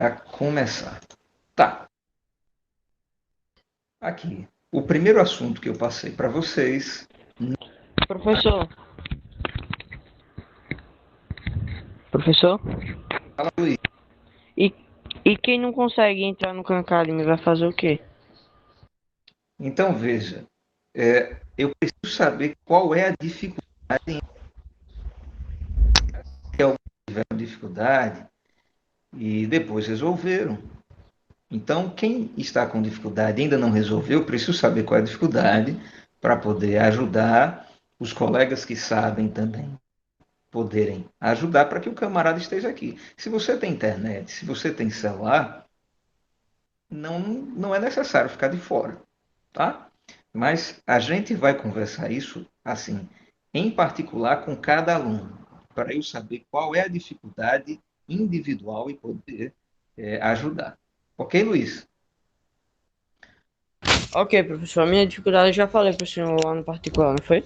a começar. Tá, aqui. O primeiro assunto que eu passei para vocês. Professor, professor, Fala, Luiz. e, e quem não consegue entrar no Khan Academy vai fazer o quê? Então, veja, eu preciso saber qual é a dificuldade. Se alguém tiver dificuldade e depois resolveram. Então, quem está com dificuldade e ainda não resolveu, preciso saber qual é a dificuldade para poder ajudar os colegas que sabem também poderem ajudar para que o camarada esteja aqui. Se você tem internet, se você tem celular, não é necessário ficar de fora, tá? Mas a gente vai conversar isso assim, em particular com cada aluno, para eu saber qual é a dificuldade individual e poder ajudar. Ok, Luiz? Ok, professor, a minha dificuldade eu já falei pro senhor lá no particular, não foi?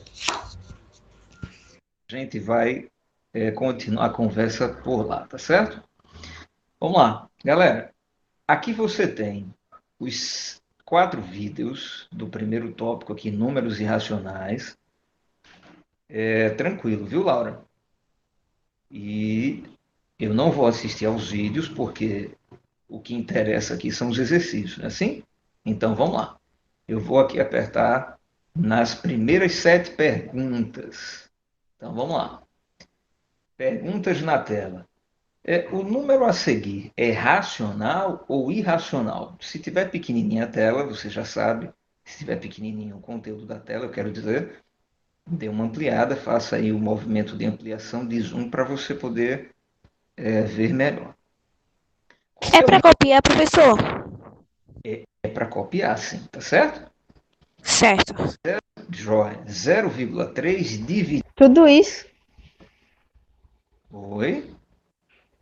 A gente vai continuar a conversa por lá, tá certo? Vamos lá, galera. Aqui você tem os 4 vídeos do primeiro tópico aqui, números irracionais. É tranquilo, viu, Laura? E eu não vou assistir aos vídeos porque o que interessa aqui são os exercícios, não é assim? Então vamos lá. Eu vou aqui apertar nas primeiras 7 perguntas. Então vamos lá. Perguntas na tela. O número a seguir é racional ou irracional? Se tiver pequenininha a tela, você já sabe. Se tiver pequenininho o conteúdo da tela, eu quero dizer, dê uma ampliada, faça aí o movimento de ampliação de zoom para você poder ver melhor. É Qualquer um para copiar, professor? é para copiar, sim, tá certo? Certo. Joia. 0,3 dividido. Tudo isso? Oi?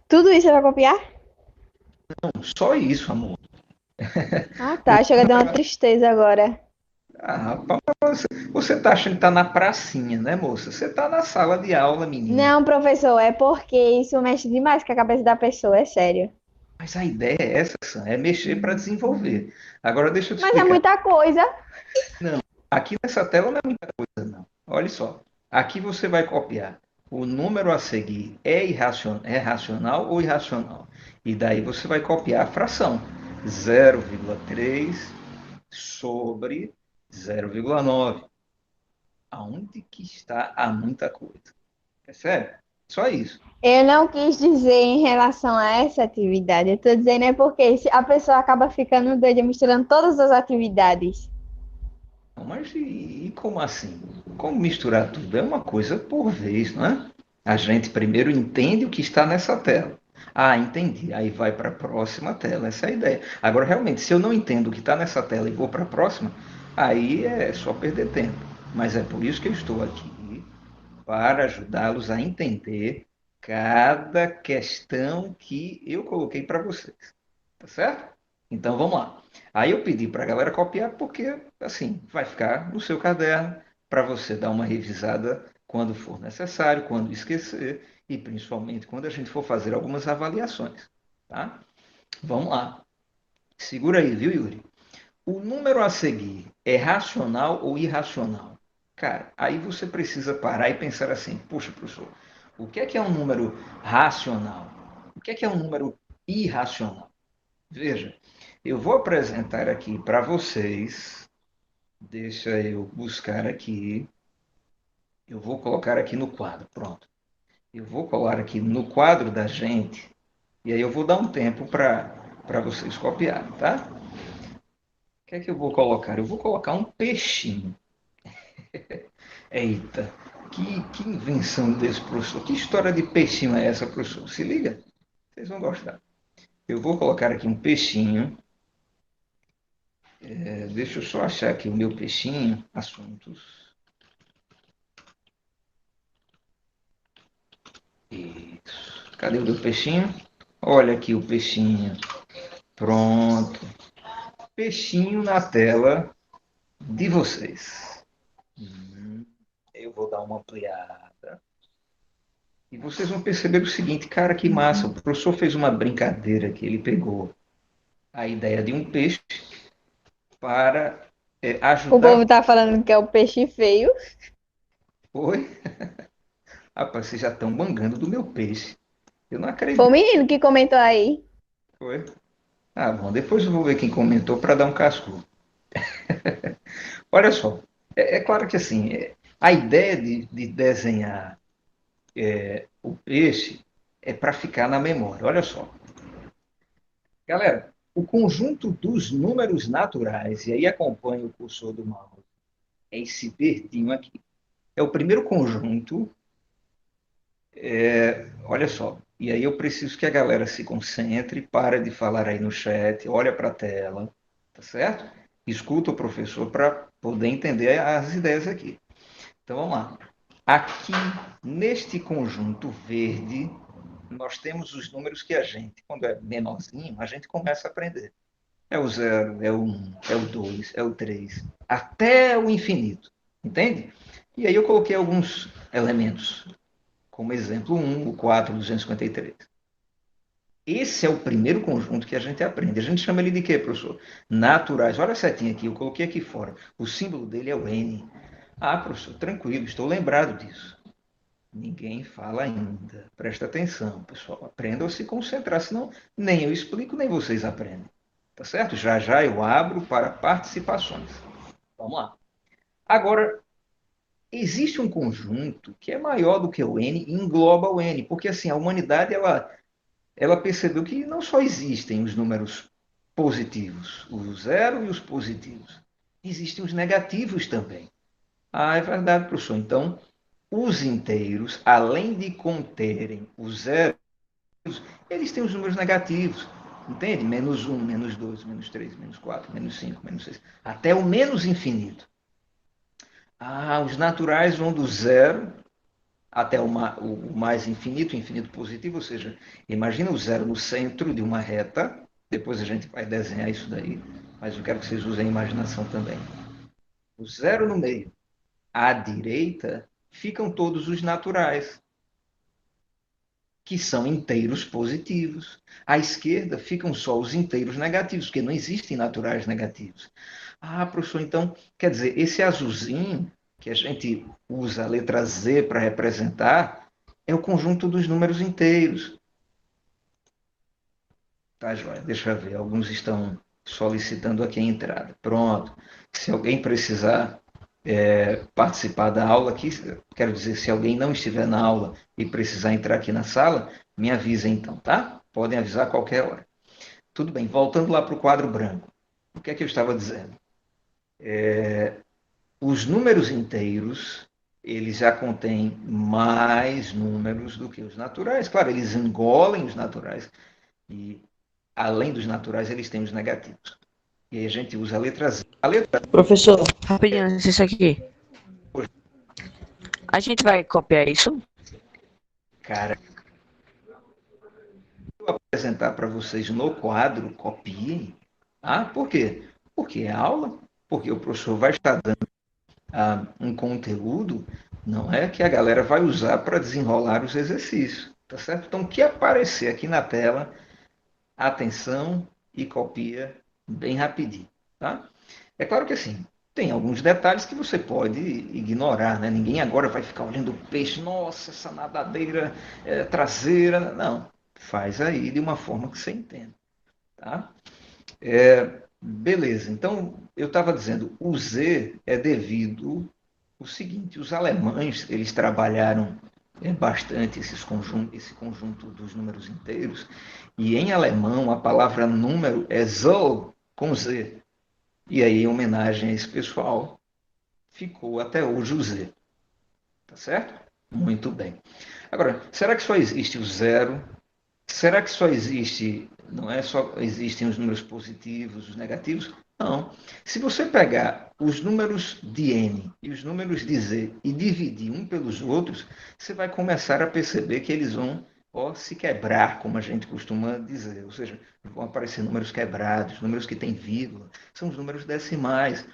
Tudo isso é para copiar? Não, só isso, amor. Ah, O tá. Chega a dar uma número. tristeza agora. Rapaz, você tá achando que tá na pracinha, né, moça? Você tá na sala de aula, menina. Não, professor, é porque isso mexe demais com a cabeça da pessoa, é sério. Mas a ideia é essa, Sam, é mexer para desenvolver. Agora deixa eu te Mas é explicar. muita coisa. Não, aqui nessa tela não é muita coisa, não. Olha só. Aqui você vai copiar. O número a seguir é racional ou irracional? E daí você vai copiar a fração. 0,3 sobre 0,9. Aonde que está a muita coisa? É sério? Só isso. Eu não quis dizer em relação a essa atividade. Eu tô dizendo é porque a pessoa acaba ficando doida misturando todas as atividades. Mas e como assim? Como misturar tudo? É uma coisa por vez, não é? A gente primeiro entende o que está nessa tela. Ah, entendi. Aí vai para a próxima tela. Essa é a ideia. Agora, realmente, se eu não entendo o que está nessa tela e vou para a próxima, aí é só perder tempo. Mas é por isso que eu estou aqui, para ajudá-los a entender cada questão que eu coloquei para vocês. Tá certo? Então vamos lá. Aí eu pedi para a galera copiar porque, assim, vai ficar no seu caderno para você dar uma revisada quando for necessário, quando esquecer e principalmente quando a gente for fazer algumas avaliações. Tá? Vamos lá. Segura aí, viu, Yuri? O número a seguir é racional ou irracional? Cara, aí você precisa parar e pensar assim: puxa, professor, o que é um número racional? O que é um número irracional? Veja, eu vou apresentar aqui para vocês. Deixa eu buscar aqui. Eu vou colocar aqui no quadro. Pronto. Eu vou colar aqui no quadro da gente. E aí eu vou dar um tempo para vocês copiarem, tá? O que é que eu vou colocar? Eu vou colocar um peixinho. Eita, que invenção desse professor. Que história de peixinho é essa, professor? Se liga, vocês vão gostar. Eu vou colocar aqui um peixinho. Deixa eu só achar aqui o meu peixinho. Assuntos. Isso. Cadê o meu peixinho? Olha aqui o peixinho. Pronto. Peixinho na tela de vocês. Eu vou dar uma ampliada. E vocês vão perceber o seguinte, cara, que massa. O professor fez uma brincadeira que ele pegou a ideia de um peixe para O ajudar. povo tá falando que é o peixe feio. Oi? Rapaz, vocês já estão mangando do meu peixe. Eu não Foi o acredito. menino que comentou aí. Foi? Ah, bom, depois eu vou ver quem comentou para dar um cascudo. Olha só, é claro que assim, a ideia de desenhar o peixe é para ficar na memória. Olha só, galera, o conjunto dos números naturais, e aí acompanha o cursor do mouse, é esse verdinho aqui. É o primeiro conjunto, olha só, e aí eu preciso que a galera se concentre, para de falar aí no chat, olha para a tela, tá certo? Escuta o professor para poder entender as ideias aqui. Então vamos lá. Aqui, neste conjunto verde, nós temos os números que a gente, quando é menorzinho, a gente começa a aprender. É o zero, é o um, é o 2, é o 3, até o infinito. Entende? E aí eu coloquei alguns elementos, como exemplo, o 1, o 4, o 253. Esse é o primeiro conjunto que a gente aprende. A gente chama ele de quê, professor? Naturais. Olha a setinha aqui, eu coloquei aqui fora. O símbolo dele é o N. Ah, professor, tranquilo, estou lembrado disso. Ninguém fala ainda. Presta atenção, pessoal. Aprenda a se concentrar, senão nem eu explico, nem vocês aprendem. Tá certo? Já já eu abro para participações. Vamos lá. Agora, existe um conjunto que é maior do que o N e engloba o N, porque assim, a humanidade ela percebeu que não só existem os números positivos, o zero e os positivos. Existem os negativos também. Ah, é verdade, professor. Então, os inteiros, além de conterem o zero, eles têm os números negativos. Entende? Menos um, menos 2, menos 3, menos 4, menos 5, menos 6, até o menos infinito. Ah, os naturais vão do zero até o mais infinito, o infinito positivo, ou seja, imagina o zero no centro de uma reta, depois a gente vai desenhar isso daí, mas eu quero que vocês usem a imaginação também. O zero no meio, à direita, ficam todos os naturais, que são inteiros positivos. À esquerda ficam só os inteiros negativos, porque não existem naturais negativos. Ah, professor, então, quer dizer, esse azulzinho, que a gente usa a letra Z para representar, é o conjunto dos números inteiros. Tá, joia? Deixa eu ver. Alguns estão solicitando aqui a entrada. Pronto. Se alguém precisar participar da aula aqui, quero dizer, se alguém não estiver na aula e precisar entrar aqui na sala, me avisa então, tá? Podem avisar a qualquer hora. Tudo bem, voltando lá para o quadro branco. O que é que eu estava dizendo? Os números inteiros, eles já contêm mais números do que os naturais. Claro, eles engolem os naturais e, além dos naturais, eles têm os negativos. E aí a gente usa a letra Z. A letra Z, Professor, rapidinho, isso aqui. A gente vai copiar isso? cara, vou apresentar para vocês no quadro, copiem. Ah, por quê? Porque é aula, porque o professor vai estar dando um conteúdo, não é que a galera vai usar para desenrolar os exercícios, tá certo? Então, o que aparecer aqui na tela, atenção e copia bem rapidinho, tá? É claro que assim, tem alguns detalhes que você pode ignorar, né? Ninguém agora vai ficar olhando o peixe, nossa, essa nadadeira traseira. Não, faz aí de uma forma que você entenda, tá? Beleza, então eu estava dizendo, o Z é devido o seguinte, os alemães, eles trabalharam bastante esse conjunto dos números inteiros, e em alemão a palavra número é Zoll, com Z. E aí, em homenagem a esse pessoal, ficou até hoje o Z. Tá certo? Muito bem. Agora, será que só existe o zero? Será que só existe, não é só existem os números positivos, os negativos? Não. Se você pegar os números de N e os números de Z e dividir um pelos outros, você vai começar a perceber que eles vão se quebrar, como a gente costuma dizer. Ou seja, vão aparecer números quebrados, números que têm vírgula, são os números decimais.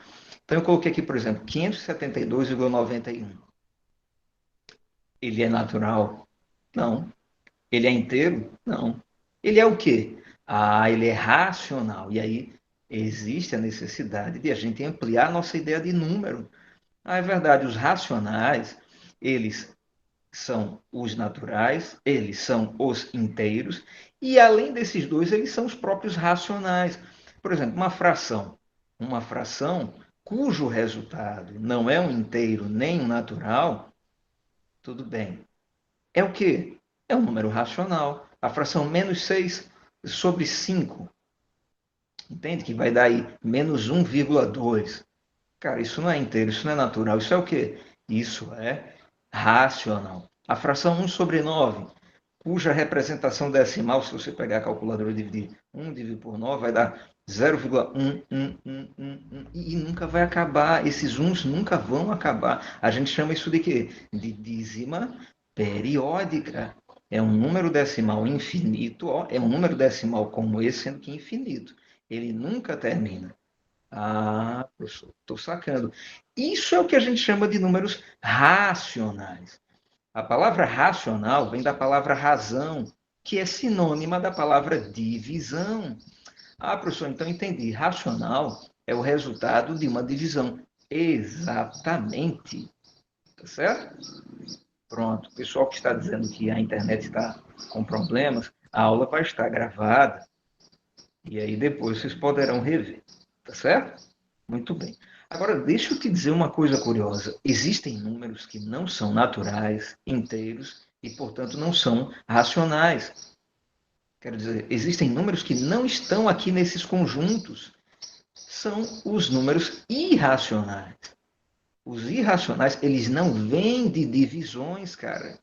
Então eu coloquei aqui, por exemplo, 572,91. Ele é natural? Não. Ele é inteiro? Não. Ele é o quê? Ah, ele é racional. E aí existe a necessidade de a gente ampliar a nossa ideia de número. Ah, é verdade, os racionais, eles são os naturais, eles são os inteiros, e além desses dois, eles são os próprios racionais. Por exemplo, uma fração cujo resultado não é um inteiro nem um natural, tudo bem. É o quê? É um número racional. A fração -6/5, entende? Que vai dar aí -1,2. Cara, isso não é inteiro, isso não é natural. Isso é o quê? Isso é racional. A fração 1/9, cuja representação decimal, se você pegar a calculadora e dividir 1 dividido por 9, vai dar 0,11111 e nunca vai acabar. Esses uns nunca vão acabar. A gente chama isso de quê? De dízima periódica. É um número decimal infinito, ó, é um número decimal como esse, sendo que infinito. Ele nunca termina. Ah, professor, estou sacando. Isso é o que a gente chama de números racionais. A palavra racional vem da palavra razão, que é sinônima da palavra divisão. Ah, professor, então entendi. Racional é o resultado de uma divisão. Exatamente. Tá certo? Pronto. O pessoal que está dizendo que a internet está com problemas, a aula vai estar gravada e aí depois vocês poderão rever. Tá certo? Muito bem. Agora, deixa eu te dizer uma coisa curiosa. Existem números que não são naturais, inteiros, e, portanto, não são racionais. Quero dizer, existem números que não estão aqui nesses conjuntos. São os números irracionais. Os irracionais, eles não vêm de divisões, cara.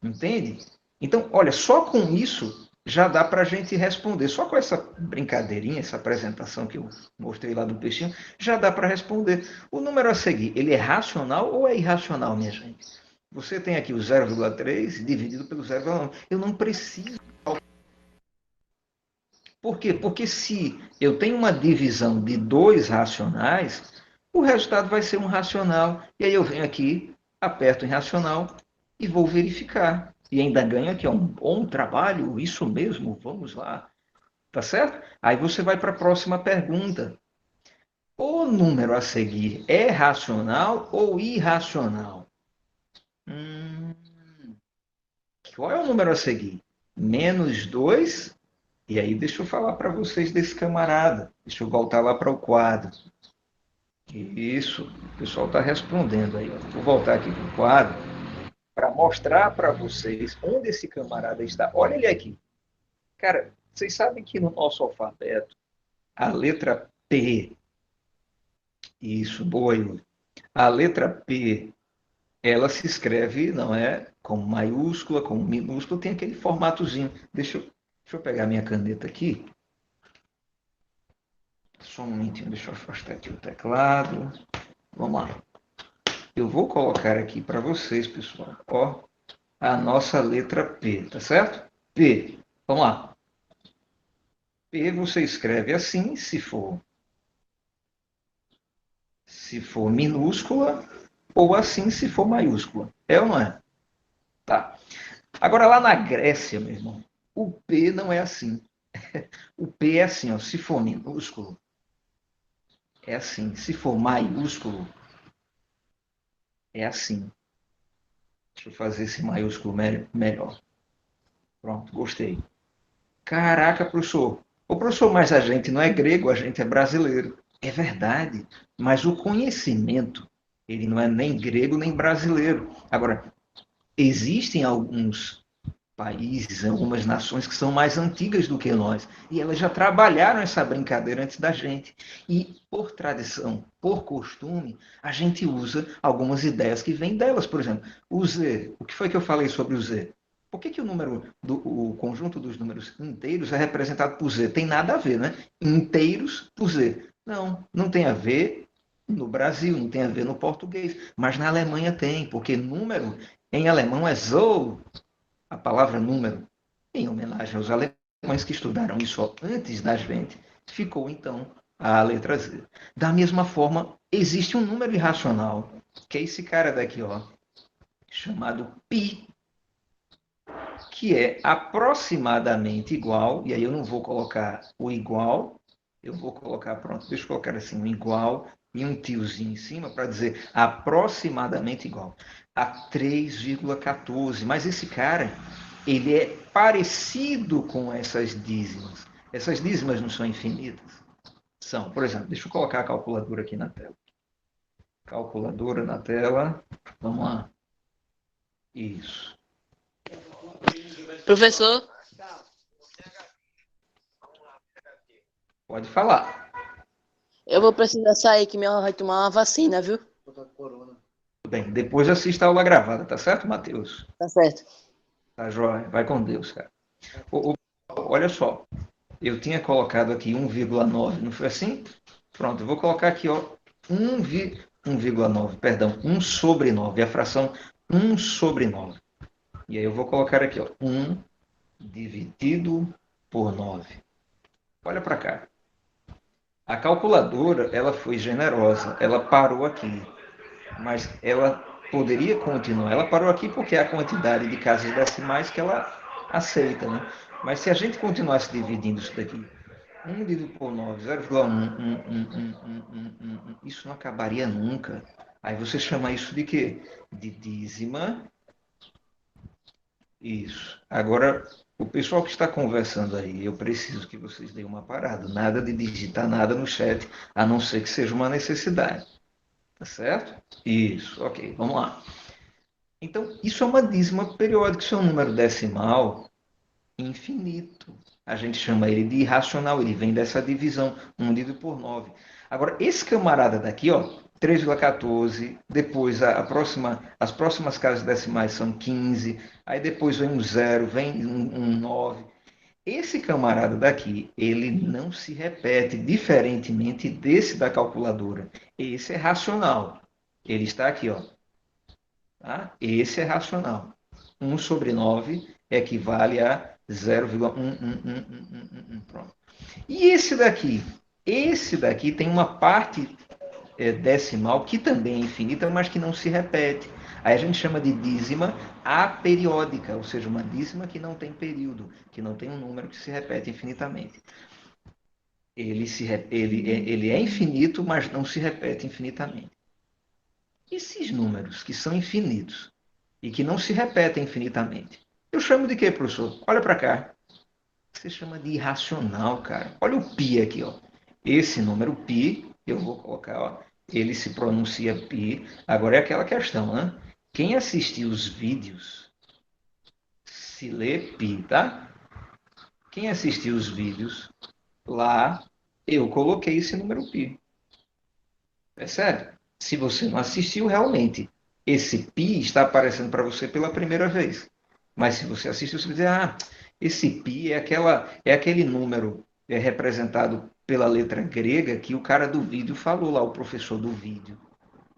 Entende? Então, olha, só com isso já dá para a gente responder. Só com essa brincadeirinha, essa apresentação que eu mostrei lá do peixinho, já dá para responder. O número a seguir, ele é racional ou é irracional, minha gente? Você tem aqui o 0,3 dividido pelo 0,9. Eu não preciso. Por quê? Porque se eu tenho uma divisão de dois racionais, o resultado vai ser um racional. E aí eu venho aqui, aperto em racional e vou verificar. E ainda ganho aqui, um bom trabalho, isso mesmo, vamos lá. Tá certo? Aí você vai para a próxima pergunta. O número a seguir é racional ou irracional? Hum, qual é o número a seguir? -2. E aí, deixa eu falar para vocês desse camarada. Deixa eu voltar lá para o quadro. Isso, o pessoal está respondendo aí. Ó. Vou voltar aqui para o quadro para mostrar para vocês onde esse camarada está. Olha ele aqui. Cara, vocês sabem que no nosso alfabeto, a letra P, isso, boa, Yuri. A letra P, ela se escreve, não é como maiúscula, como minúscula, tem aquele formatozinho. Deixa eu pegar minha caneta aqui. Só um momentinho, deixa eu afastar aqui o teclado. Vamos lá. Eu vou colocar aqui para vocês, pessoal, ó, a nossa letra P, tá certo? P. Vamos lá. P você escreve assim, se for minúscula, ou assim se for maiúscula. É ou não é? Tá. Agora lá na Grécia, meu irmão, o P não é assim. O P é assim, ó, se for minúsculo, é assim. Se for maiúsculo, é assim. Deixa eu fazer esse maiúsculo melhor. Pronto, gostei. Caraca, professor. Ô, professor, mas a gente não é grego, a gente é brasileiro. É verdade, mas o conhecimento, ele não é nem grego nem brasileiro. Agora, existem alguns países, algumas nações que são mais antigas do que nós, e elas já trabalharam essa brincadeira antes da gente. E, por tradição, por costume, a gente usa algumas ideias que vêm delas. Por exemplo, o Z. O que foi que eu falei sobre o Z? Por que o número o conjunto dos números inteiros é representado por Z? Tem nada a ver, né? Inteiros por Z. Não, não tem a ver no Brasil, não tem a ver no português, mas na Alemanha tem, porque número em alemão é Zoll, a palavra número, em homenagem aos alemães que estudaram isso antes da gente, ficou então a letra Z. Da mesma forma, existe um número irracional, que é esse cara daqui, ó, chamado π. que é aproximadamente igual, e aí eu não vou colocar o igual, eu vou colocar, pronto, deixa eu colocar assim, um igual e um tiozinho em cima para dizer aproximadamente igual a 3,14. Mas esse cara, ele é parecido com essas dízimas. Essas dízimas não são infinitas? São. Por exemplo, deixa eu colocar a calculadora aqui na tela. Calculadora na tela. Vamos lá. Isso. Professor, Pode falar. eu vou precisar sair que minha avó vai tomar uma vacina, viu? Tudo bem. Depois assista a aula gravada, tá certo, Matheus? Tá certo. Tá jóia. Vai com Deus, cara. Olha só. Eu tinha colocado aqui 1,9, não foi assim? Pronto, eu vou colocar aqui, ó, 1,9, perdão, 1 sobre 9, a fração 1 sobre 9. E aí eu vou colocar aqui, ó, 1 dividido por 9. Olha para cá. A calculadora, ela foi generosa, ela parou aqui, mas ela poderia continuar. Ela parou aqui porque é a quantidade de casas decimais que ela aceita, né? Mas se a gente continuasse dividindo isso daqui, 1 dividido por 9, 0,1, isso não acabaria nunca. Aí você chama isso de quê? De dízima. Isso. Agora, o pessoal que está conversando aí, eu preciso que vocês deem uma parada. Nada de digitar nada no chat, a não ser que seja uma necessidade. Tá certo? Isso, ok, vamos lá. Então, isso é uma dízima periódica, isso é um número decimal infinito. A gente chama ele de irracional, ele vem dessa divisão, 1 dividido por 9. Agora, esse camarada daqui, ó, 3,14, depois as próximas casas decimais são 15, aí depois vem um 0, vem um 9. Esse camarada daqui, ele não se repete, diferentemente desse da calculadora. Esse é racional. Ele está aqui, ó. Tá? Esse é racional. 1 sobre 9 equivale a 0,11111. Pronto. E esse daqui? Esse daqui tem uma parte decimal que também é infinita, mas que não se repete. Aí a gente chama de dízima aperiódica, ou seja, uma dízima que não tem período, que não tem um número que se repete infinitamente. Ele é infinito, mas não se repete infinitamente. Esses números que são infinitos e que não se repetem infinitamente, eu chamo de quê, professor? Olha para cá. Você chama de irracional, cara. Olha o pi aqui, ó. Esse número pi, eu vou colocar, ó, ele se pronuncia pi. Agora é aquela questão, né? Quem assistiu os vídeos se lê pi, tá? Quem assistiu os vídeos lá, eu coloquei esse número pi. Percebe? Se você não assistiu, realmente, esse pi está aparecendo para você pela primeira vez. Mas se você assistiu, você vai dizer, esse pi é aquele número representado pela letra grega que o cara do vídeo falou lá, o professor do vídeo.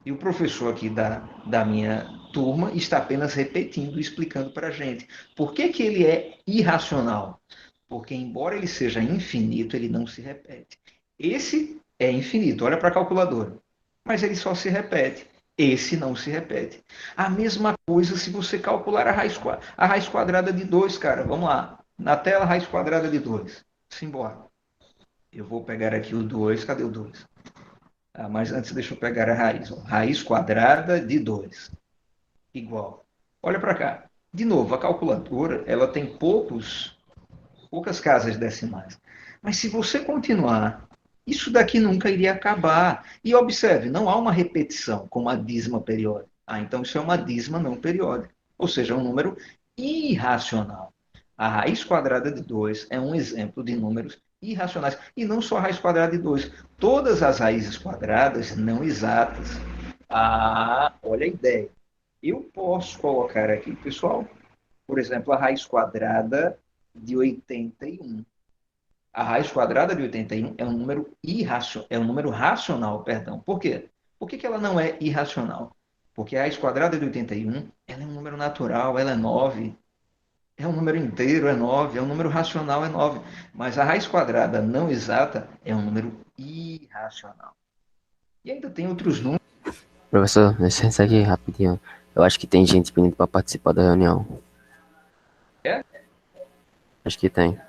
E o professor aqui da minha turma está apenas repetindo, explicando para a gente. Por que, que ele é irracional? Porque, embora ele seja infinito, ele não se repete. Esse é infinito, olha para a calculadora. Mas ele só se repete. Esse não se repete. A mesma coisa se você calcular a raiz quadrada de 2, cara. Vamos lá. Na tela, raiz quadrada de 2. Simbora. Eu vou pegar aqui o 2. Cadê o 2? Mas antes deixa eu pegar a raiz. Ó. Raiz quadrada de 2. Igual. Olha para cá. De novo, a calculadora ela tem poucas casas decimais. Mas se você continuar, isso daqui nunca iria acabar. E observe, não há uma repetição como a dízima periódica. Então isso é uma dízima não periódica. Ou seja, é um número irracional. A raiz quadrada de 2 é um exemplo de números irracionais. E não só a raiz quadrada de 2. Todas as raízes quadradas não exatas. Olha a ideia. Eu posso colocar aqui, pessoal, por exemplo, a raiz quadrada de 81. A raiz quadrada de 81 é um número racional, perdão. Por quê? Por que ela não é irracional? Porque a raiz quadrada de 81, ela é um número natural, ela é 9. É um número inteiro, é 9. É um número racional, é 9. Mas a raiz quadrada não exata é um número irracional. E ainda tem outros números. Professor, licença aqui rapidinho. Eu acho que tem gente pedindo para participar da reunião. É? Acho que tem.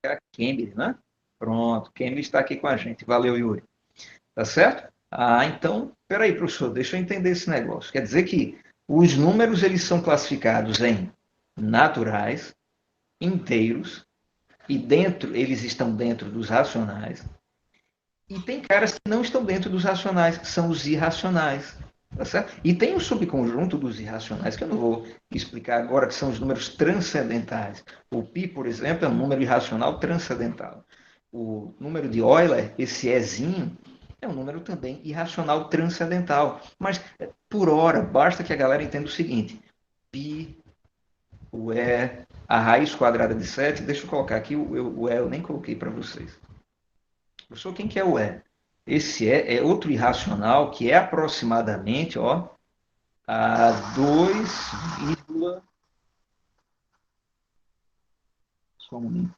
É a Cambridge, né? Pronto, Cambridge está aqui com a gente. Valeu, Yuri. Tá certo? Ah, então, peraí, professor, deixa eu entender esse negócio. Quer dizer que os números eles são classificados em naturais, inteiros, e dentro eles estão dentro dos racionais. E tem caras que não estão dentro dos racionais, que são os irracionais. Tá certo? E tem um subconjunto dos irracionais, que eu não vou explicar agora, que são os números transcendentais. O π, por exemplo, é um número irracional transcendental. O número de Euler, esse Ezinho, é um número também irracional transcendental. Mas, por hora, basta que a galera entenda o seguinte: π, o E, a raiz quadrada de 7, deixa eu colocar aqui, o E eu nem coloquei para vocês. Professor, quem que é o E? Esse é outro irracional que é aproximadamente, ó, a 2, só um momento.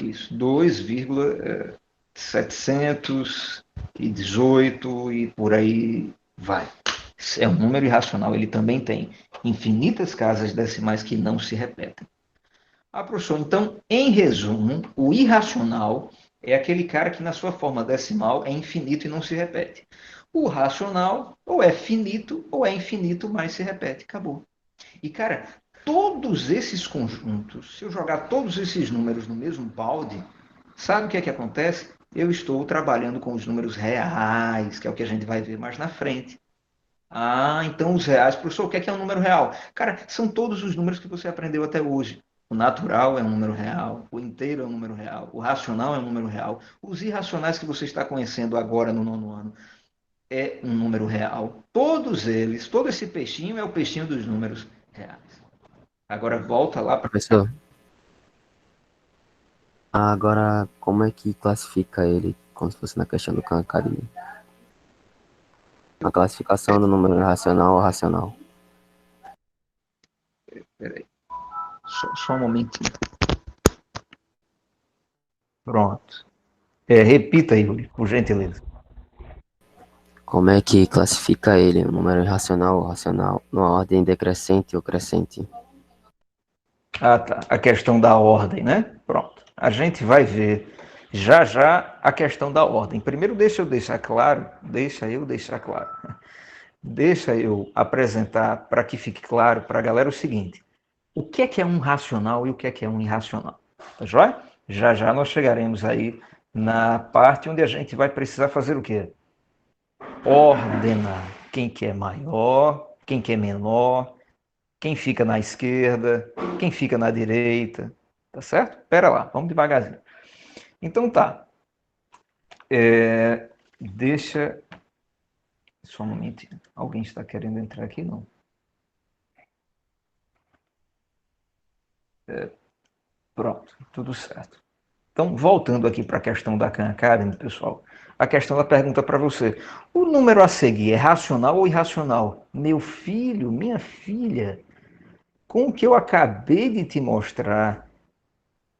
Isso, 2,718 e por aí vai. É um número irracional, ele também tem infinitas casas decimais que não se repetem. Ah, professor, então, em resumo, o irracional é aquele cara que na sua forma decimal é infinito e não se repete. O racional ou é finito ou é infinito, mas se repete. Acabou. E, cara, todos esses conjuntos, se eu jogar todos esses números no mesmo balde, sabe o que é que acontece? Eu estou trabalhando com os números reais, que é o que a gente vai ver mais na frente. Ah, então os reais, professor, o que é um número real? Cara, são todos os números que você aprendeu até hoje. O natural é um número real, o inteiro é um número real, o racional é um número real, os irracionais que você está conhecendo agora no nono ano é um número real. Todos eles, todo esse peixinho é o peixinho dos números reais. Agora volta lá para. Professor, agora como é que classifica ele, como se fosse na questão do Khan Academy? A classificação do número racional ou racional? Peraí, só um momentinho. Pronto. Repita aí, Yuri, por gentileza. Como é que classifica ele, o número racional ou racional, numa ordem decrescente ou crescente? Ah, tá. A questão da ordem, né? Pronto. A gente vai ver já já a questão da ordem. Primeiro, deixa eu deixar claro, deixa eu apresentar para que fique claro para a galera o seguinte: o que é um racional e o que é um irracional? Tá joia? Já já nós chegaremos aí na parte onde a gente vai precisar fazer o quê? Ordenar quem que é maior, quem que é menor, quem fica na esquerda, quem fica na direita, tá certo? Pera lá, vamos devagarzinho. Então tá, deixa, só um momentinho, alguém está querendo entrar aqui? Não. Pronto, tudo certo. Então, voltando aqui para a questão da Khan Academy, pessoal, a questão da pergunta para você: o número a seguir é racional ou irracional? Meu filho, minha filha, com o que eu acabei de te mostrar,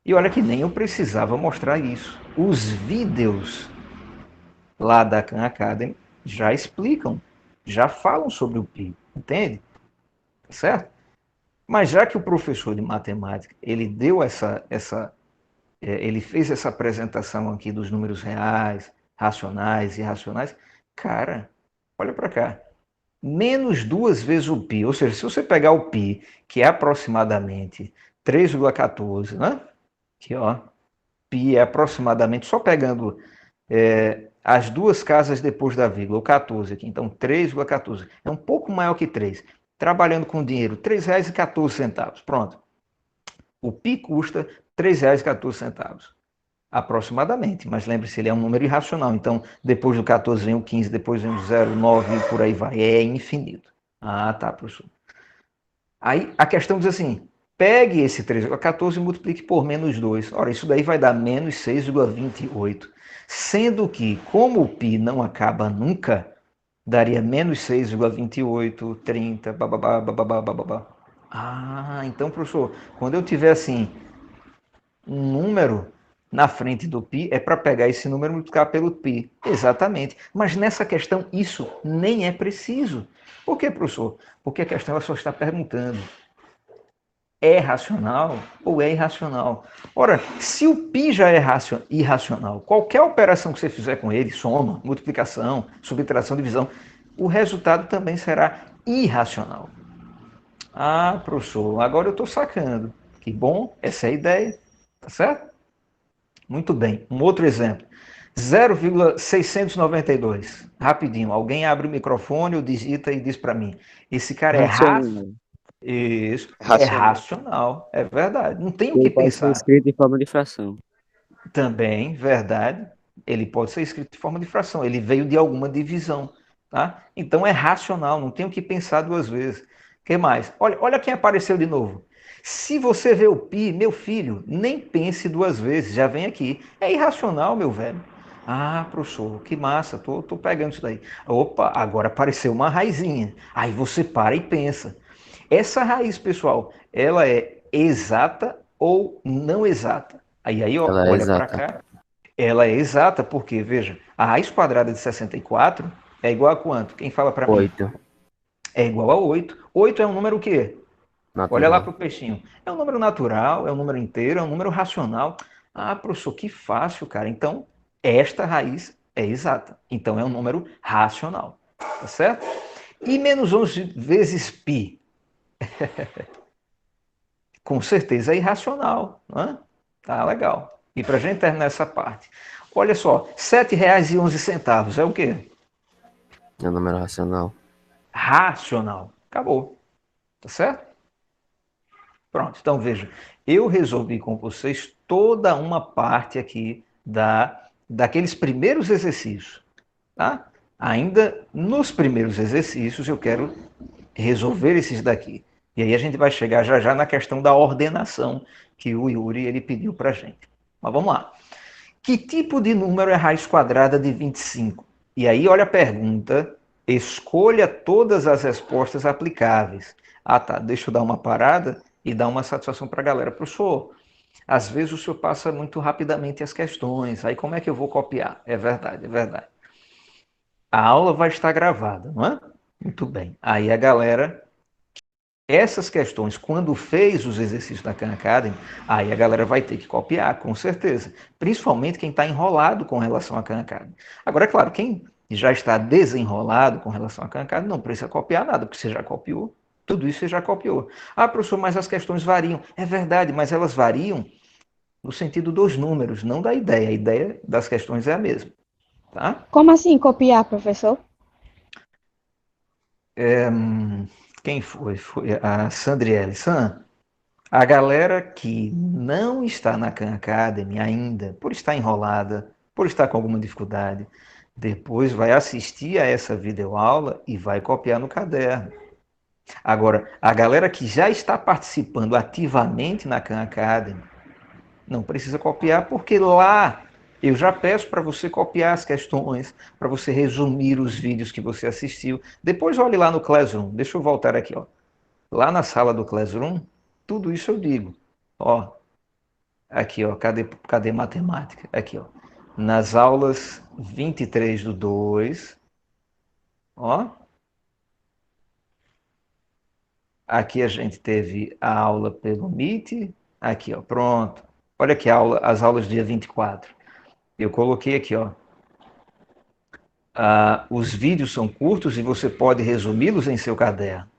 e olha que nem eu precisava mostrar isso. Os vídeos lá da Khan Academy já explicam, já falam sobre o pi, entende? Tá certo? Mas já que o professor de matemática, ele deu ele fez essa apresentação aqui dos números reais, racionais e irracionais, cara, olha para cá. Menos duas vezes o pi, ou seja, se você pegar o pi, que é aproximadamente 3,14, né? Aqui, ó, pi é aproximadamente, só pegando as duas casas depois da vírgula, o 14 aqui, então 3,14. É um pouco maior que 3. Trabalhando com dinheiro, R$3,14. Pronto. O pi custa R$3,14. Aproximadamente, mas lembre-se, ele é um número irracional. Então, depois do 14 vem o 15, depois vem o 0, 9 e por aí vai. É infinito. Ah, tá, professor. Aí a questão diz assim: pegue esse 3,14 e multiplique por menos 2. Ora, isso daí vai dar menos 6,28. Sendo que, como o π não acaba nunca, daria menos 6,28, 30, bababá, bababá, bababá. Ah, então, professor, quando eu tiver assim, um número na frente do π, é para pegar esse número e multiplicar pelo π. Exatamente. Mas nessa questão, isso nem é preciso. Por quê, professor? Porque a questão ela só está perguntando: é racional ou é irracional. Ora, se o π já é irracional, qualquer operação que você fizer com ele, soma, multiplicação, subtração, divisão, o resultado também será irracional. Ah, professor, agora eu estou sacando. Que bom, essa é a ideia, tá certo? Muito bem, um outro exemplo. 0,692. Rapidinho, alguém abre o microfone ou digita e diz para mim. Esse cara é racional. Isso, é racional, é verdade. Não tem o que Ele pode ser pensar. escrito em forma de fração. Também, verdade. Ele pode ser escrito de forma de fração. Ele veio de alguma divisão, tá? Então é racional, não tem o que pensar duas vezes. O que mais? Olha quem apareceu de novo. Se você vê o pi, meu filho, nem pense duas vezes, já vem aqui. É irracional, meu velho. Ah, professor, que massa, tô pegando isso daí. Opa, agora apareceu uma raizinha. Aí você para e pensa. Essa raiz, pessoal, ela é exata ou não exata? Aí ó, Ela é olha para exata. cá. Ela é exata porque, veja, a raiz quadrada de 64 é igual a quanto? Quem fala para mim? 8. É igual a 8. 8 é um número o quê? Olha lá Natural. para o peixinho. É um número natural, é um número inteiro, é um número racional. Ah, professor, que fácil, cara. Então, esta raiz é exata. Então, é um número racional. Tá certo? E menos 11 vezes π? Com certeza é irracional. Não é? Tá legal. E para a gente terminar essa parte. Olha só, R$ 7,11 é o quê? É um número racional. Racional. Acabou. Tá certo? Pronto. Então veja, eu resolvi com vocês toda uma parte aqui daqueles primeiros exercícios. Tá? Ainda nos primeiros exercícios eu quero resolver esses daqui. E aí a gente vai chegar já já na questão da ordenação que o Yuri ele pediu para a gente. Mas vamos lá. Que tipo de número é raiz quadrada de 25? E aí olha a pergunta, escolha todas as respostas aplicáveis. Ah tá, deixa eu dar uma parada e dar uma satisfação para a galera. Professor, às vezes o senhor passa muito rapidamente as questões, aí como é que eu vou copiar? É verdade, é verdade. A aula vai estar gravada, não é? Muito bem. Aí a galera, essas questões, quando fez os exercícios da Khan Academy, aí a galera vai ter que copiar, com certeza. Principalmente quem está enrolado com relação à Khan Academy. Agora, é claro, quem já está desenrolado com relação à Khan Academy não precisa copiar nada, porque você já copiou. Tudo isso você já copiou. Ah, professor, mas as questões variam. É verdade, mas elas variam no sentido dos números, não da ideia. A ideia das questões é a mesma. Tá? Como assim copiar, professor? Quem foi? Foi a Sandriele. A galera que não está na Khan Academy ainda, por estar enrolada, por estar com alguma dificuldade, depois vai assistir a essa videoaula e vai copiar no caderno. Agora, a galera que já está participando ativamente na Khan Academy, não precisa copiar, porque lá eu já peço para você copiar as questões, para você resumir os vídeos que você assistiu. Depois olhe lá no Classroom. Deixa eu voltar aqui, ó. Lá na sala do Classroom, tudo isso eu digo. Ó, aqui, ó, cadê matemática? Aqui, ó. Nas aulas 23/2, ó. Aqui a gente teve a aula pelo Meet. Aqui, ó, pronto. Olha aqui as aulas dia 24. Eu coloquei aqui, ó. Os vídeos são curtos e você pode resumi-los em seu caderno,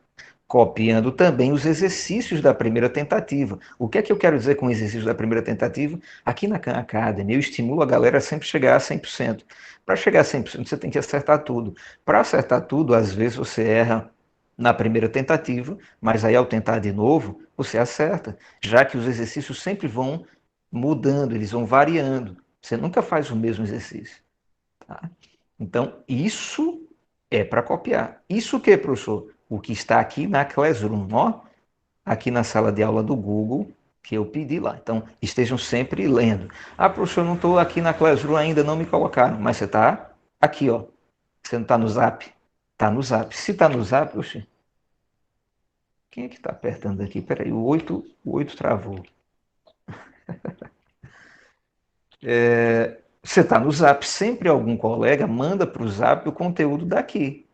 copiando também os exercícios da primeira tentativa. O que é que eu quero dizer com exercícios da primeira tentativa? Aqui na Khan Academy, eu estimulo a galera a sempre chegar a 100%. Para chegar a 100%, você tem que acertar tudo. Para acertar tudo, às vezes você erra na primeira tentativa, mas aí ao tentar de novo, você acerta, já que os exercícios sempre vão mudando, eles vão variando. Você nunca faz o mesmo exercício. Tá? Então, isso é para copiar. Isso o que, professor? O que está aqui na Classroom, ó, aqui na sala de aula do Google, que eu pedi lá. Então, estejam sempre lendo. Ah, professor, não estou aqui na Classroom ainda, não me colocaram. Mas você está aqui, ó. Você não está no Zap? Está no Zap. Se está no Zap, oxe, quem é que está apertando aqui? Peraí, o 8 travou. Você está no Zap, sempre algum colega manda para o Zap o conteúdo daqui.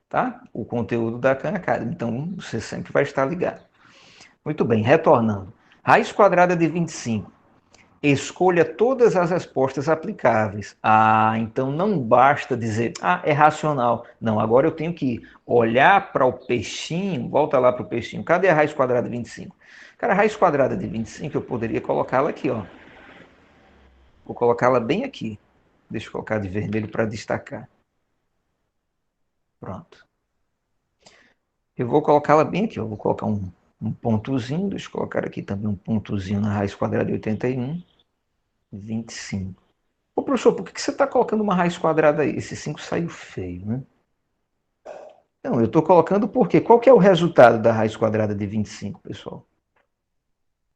Tá? O conteúdo da Khan Academy. Então, você sempre vai estar ligado. Muito bem, retornando. Raiz quadrada de 25. Escolha todas as respostas aplicáveis. Ah, então não basta dizer, é racional. Não, agora eu tenho que olhar para o peixinho, volta lá para o peixinho. Cadê a raiz quadrada de 25? Cara, a raiz quadrada de 25, eu poderia colocá-la aqui, ó. Vou colocá-la bem aqui. Deixa eu colocar de vermelho para destacar. Pronto. Eu vou colocá-la bem aqui, ó. Vou colocar um pontozinho, deixa eu colocar aqui também um pontozinho na raiz quadrada de 81, 25. Ô, professor, por que você está colocando uma raiz quadrada aí? Esse 5 saiu feio, né? Não, eu estou colocando porque qual que é o resultado da raiz quadrada de 25, pessoal?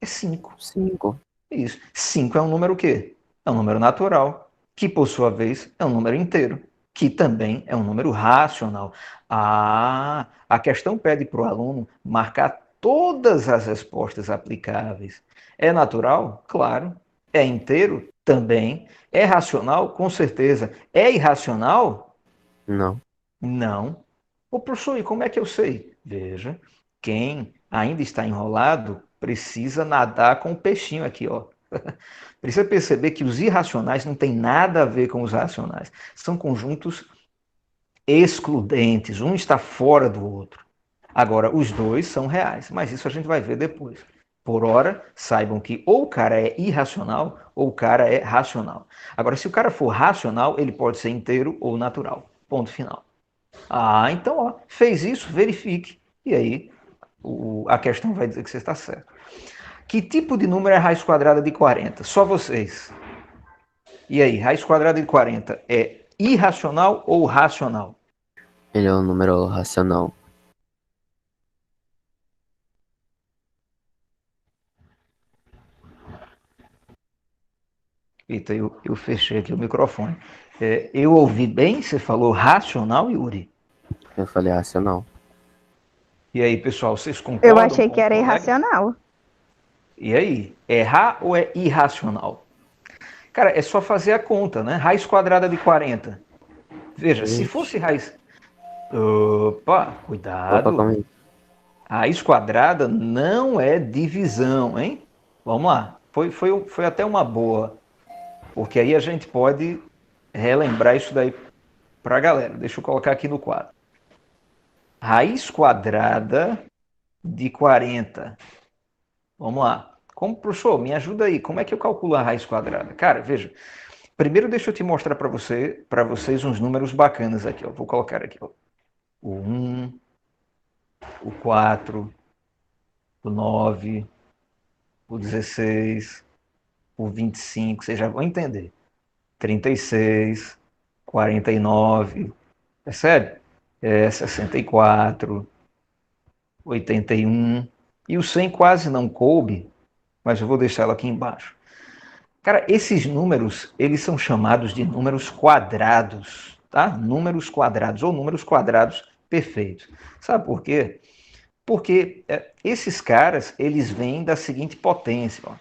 É 5. 5. Isso. 5 é um número o quê? É um número natural, que por sua vez é um número inteiro, que também é um número racional. A questão pede para o aluno marcar todas as respostas aplicáveis. É natural? Claro. É inteiro? Também. É racional? Com certeza. É irracional? Não. Não. Ô, professor, e como é que eu sei? Veja, quem ainda está enrolado precisa nadar com o peixinho aqui, ó. Precisa perceber que os irracionais não têm nada a ver com os racionais. São conjuntos excludentes. Um está fora do outro. Agora, os dois são reais, mas isso a gente vai ver depois. Por hora, saibam que ou o cara é irracional ou o cara é racional. Agora, se o cara for racional, ele pode ser inteiro ou natural. Ponto final. Então, ó, fez isso, verifique. E aí, a questão vai dizer que você está certo. Que tipo de número é raiz quadrada de 40? Só vocês. E aí, raiz quadrada de 40 é irracional ou racional? Ele é um número racional. Eita, eu fechei aqui o microfone. Eu ouvi bem? Você falou racional, Yuri? Eu falei racional. E aí, pessoal, vocês concordam? Eu achei com que o era colega? irracional. E aí, é ra ou é irracional? Cara, é só fazer a conta, né? Raiz quadrada de 40. Veja, se fosse raiz... Opa, Opa, cuidado. calma aí. Raiz quadrada não é divisão, hein? Vamos lá. Foi até uma boa. Porque aí a gente pode relembrar isso daí para a galera. Deixa eu colocar aqui no quadro. Raiz quadrada de 40. Vamos lá. Como, professor, me ajuda aí. Como é que eu calculo a raiz quadrada? Cara, veja. Primeiro deixa eu te mostrar para vocês uns números bacanas aqui. Ó. Vou colocar aqui. Ó. O 1, o 4, o 9, o 16, o 25. Vocês já vão entender. 36, 49, percebe? 64, 81. E o 100 quase não coube, mas eu vou deixar ela aqui embaixo. Cara, esses números, eles são chamados de números quadrados, tá? Números quadrados ou números quadrados perfeitos. Sabe por quê? Porque esses caras, eles vêm da seguinte potência, ó.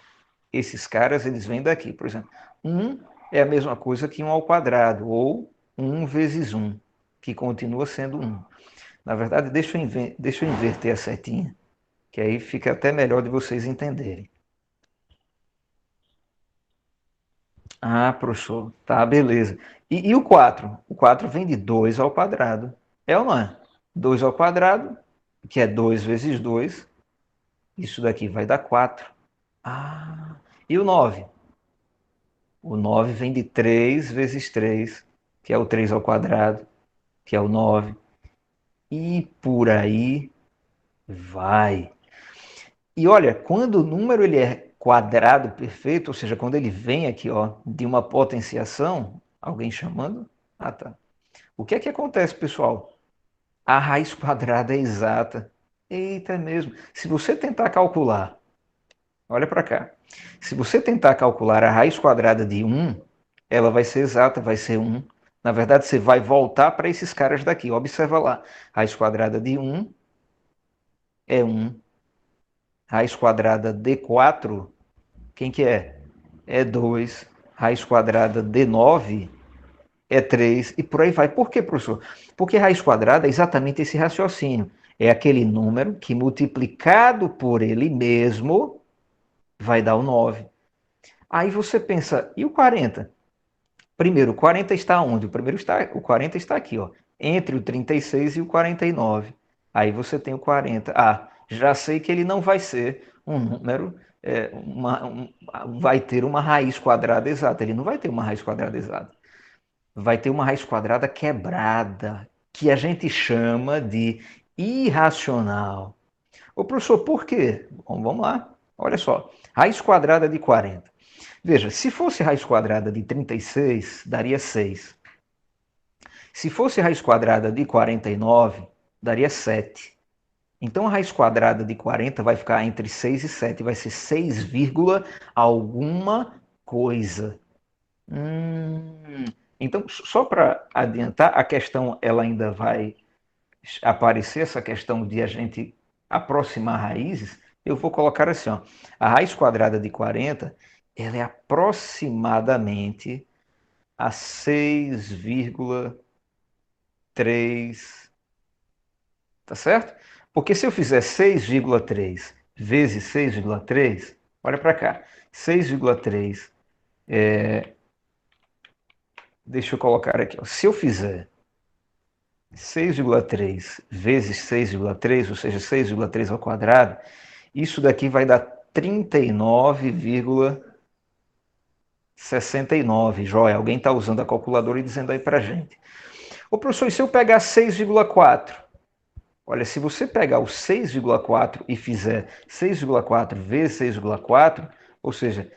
Esses caras, eles vêm daqui, por exemplo. 1 é a mesma coisa que 1 ao quadrado, ou 1 vezes 1, que continua sendo 1. Na verdade, deixa eu inverter a setinha, que aí fica até melhor de vocês entenderem. Professor, tá, beleza. E o 4? O 4 vem de 2 ao quadrado. É ou não é? 2 ao quadrado, que é 2 vezes 2. Isso daqui vai dar 4. E o 9? O 9 vem de 3 vezes 3, que é o 3 ao quadrado, que é o 9. E por aí vai. E olha, quando o número ele é quadrado perfeito, ou seja, quando ele vem aqui ó, de uma potenciação, alguém chamando? Tá. O que é que acontece, pessoal? A raiz quadrada é exata. Eita, é mesmo. Se você tentar calcular, olha para cá. Se você tentar calcular a raiz quadrada de 1, ela vai ser exata, vai ser 1. Na verdade, você vai voltar para esses caras daqui. Observa lá. Raiz quadrada de 1 é 1. Raiz quadrada de 4, quem que é? É 2. Raiz quadrada de 9 é 3. E por aí vai. Por quê, professor? Porque raiz quadrada é exatamente esse raciocínio. É aquele número que multiplicado por ele mesmo vai dar o 9. Aí você pensa, e o 40? Primeiro, o 40 está onde? O 40 está aqui, ó, entre o 36 e o 49. Aí você tem o 40. Ah, já sei que ele não vai ser um número, vai ter uma raiz quadrada exata. Ele não vai ter uma raiz quadrada exata. Vai ter uma raiz quadrada quebrada, que a gente chama de irracional. Ô, professor, por quê? Bom, vamos lá. Olha só. Raiz quadrada de 40. Veja, se fosse raiz quadrada de 36, daria 6. Se fosse raiz quadrada de 49, daria 7. Então a raiz quadrada de 40 vai ficar entre 6 e 7, vai ser 6, alguma coisa. Então, só para adiantar, a questão ela ainda vai aparecer, essa questão de a gente aproximar raízes. Eu vou colocar assim, ó, a raiz quadrada de 40, ela é aproximadamente a 6,3, tá certo? Porque se eu fizer 6,3 vezes 6,3, olha para cá, 6,3, deixa eu colocar aqui, ó, se eu fizer 6,3 vezes 6,3, ou seja, 6,3 ao quadrado, isso daqui vai dar 39,69. Joia, alguém está usando a calculadora e dizendo aí para gente. Ô professor, e se eu pegar 6,4? Olha, se você pegar o 6,4 e fizer 6,4 vezes 6,4, ou seja,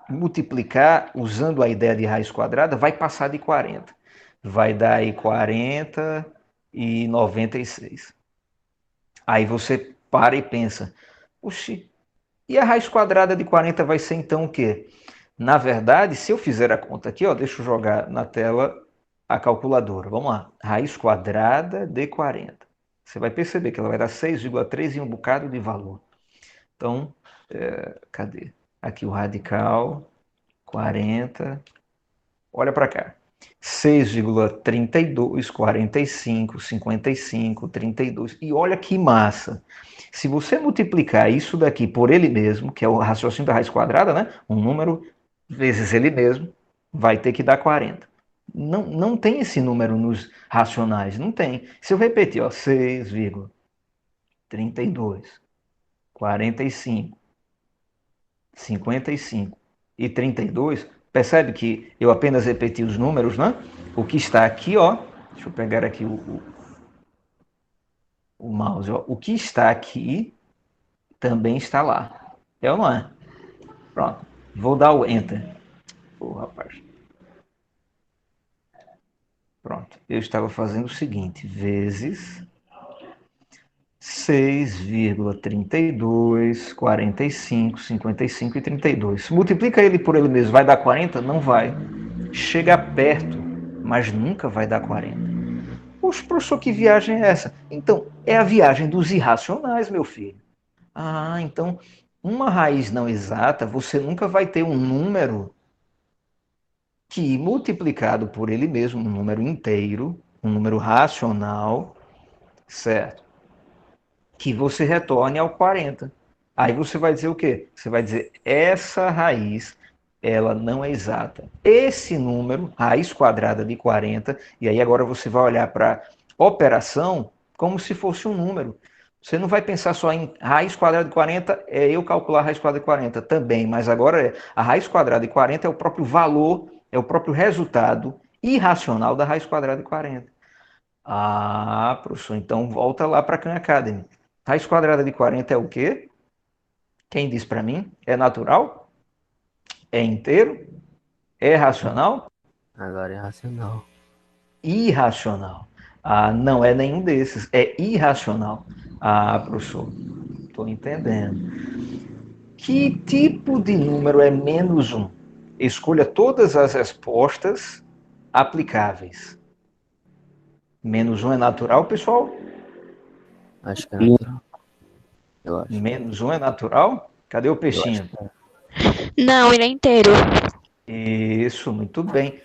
multiplicar usando a ideia de raiz quadrada, vai passar de 40. Vai dar aí 40 e 96. Aí você para e pensa, oxi, e a raiz quadrada de 40 vai ser então o quê? Na verdade, se eu fizer a conta aqui, ó, deixa eu jogar na tela a calculadora. Vamos lá. Raiz quadrada de 40. Você vai perceber que ela vai dar 6,3 e um bocado de valor. Então, cadê? Aqui o radical, 40. Olha para cá. 6,32, 45, 55, 32. E olha que massa. Se você multiplicar isso daqui por ele mesmo, que é o raciocínio da raiz quadrada, né? Um número vezes ele mesmo, vai ter que dar 40. Não tem esse número nos racionais, não tem. Se eu repetir, ó, 6,32, 45, 55 e 32, percebe que eu apenas repeti os números, né? O que está aqui, ó, deixa eu pegar aqui o mouse, ó, o que está aqui também está lá. É ou não é? Pronto, vou dar o Enter. Rapaz. Pronto, eu estava fazendo o seguinte, vezes 6,32, 45, 55 e 32. Multiplica ele por ele mesmo, vai dar 40? Não vai. Chega perto, mas nunca vai dar 40. Poxa, professor, que viagem é essa? Então, é a viagem dos irracionais, meu filho. Ah, então, uma raiz não exata, você nunca vai ter um número que, multiplicado por ele mesmo, um número inteiro, um número racional, certo? Que você retorne ao 40. Aí você vai dizer o quê? Você vai dizer, essa raiz, ela não é exata. Esse número, raiz quadrada de 40, e aí agora você vai olhar para operação como se fosse um número. Você não vai pensar só em raiz quadrada de 40, é eu calcular a raiz quadrada de 40 também, mas agora a raiz quadrada de 40 é o próprio valor, é o próprio resultado irracional da raiz quadrada de 40. Ah, professor, então volta lá para a Khan Academy. Raiz quadrada de 40 é o quê? Quem diz para mim? É natural? É inteiro? É racional? Agora é racional. Irracional. Ah, não é nenhum desses. É irracional. Ah, professor, estou entendendo. Que tipo de número é menos um? Escolha todas as respostas aplicáveis. Menos um é natural, pessoal? Acho que é natural. Eu acho. Menos um é natural? Cadê o peixinho? Não, ele é inteiro. Isso, muito bem.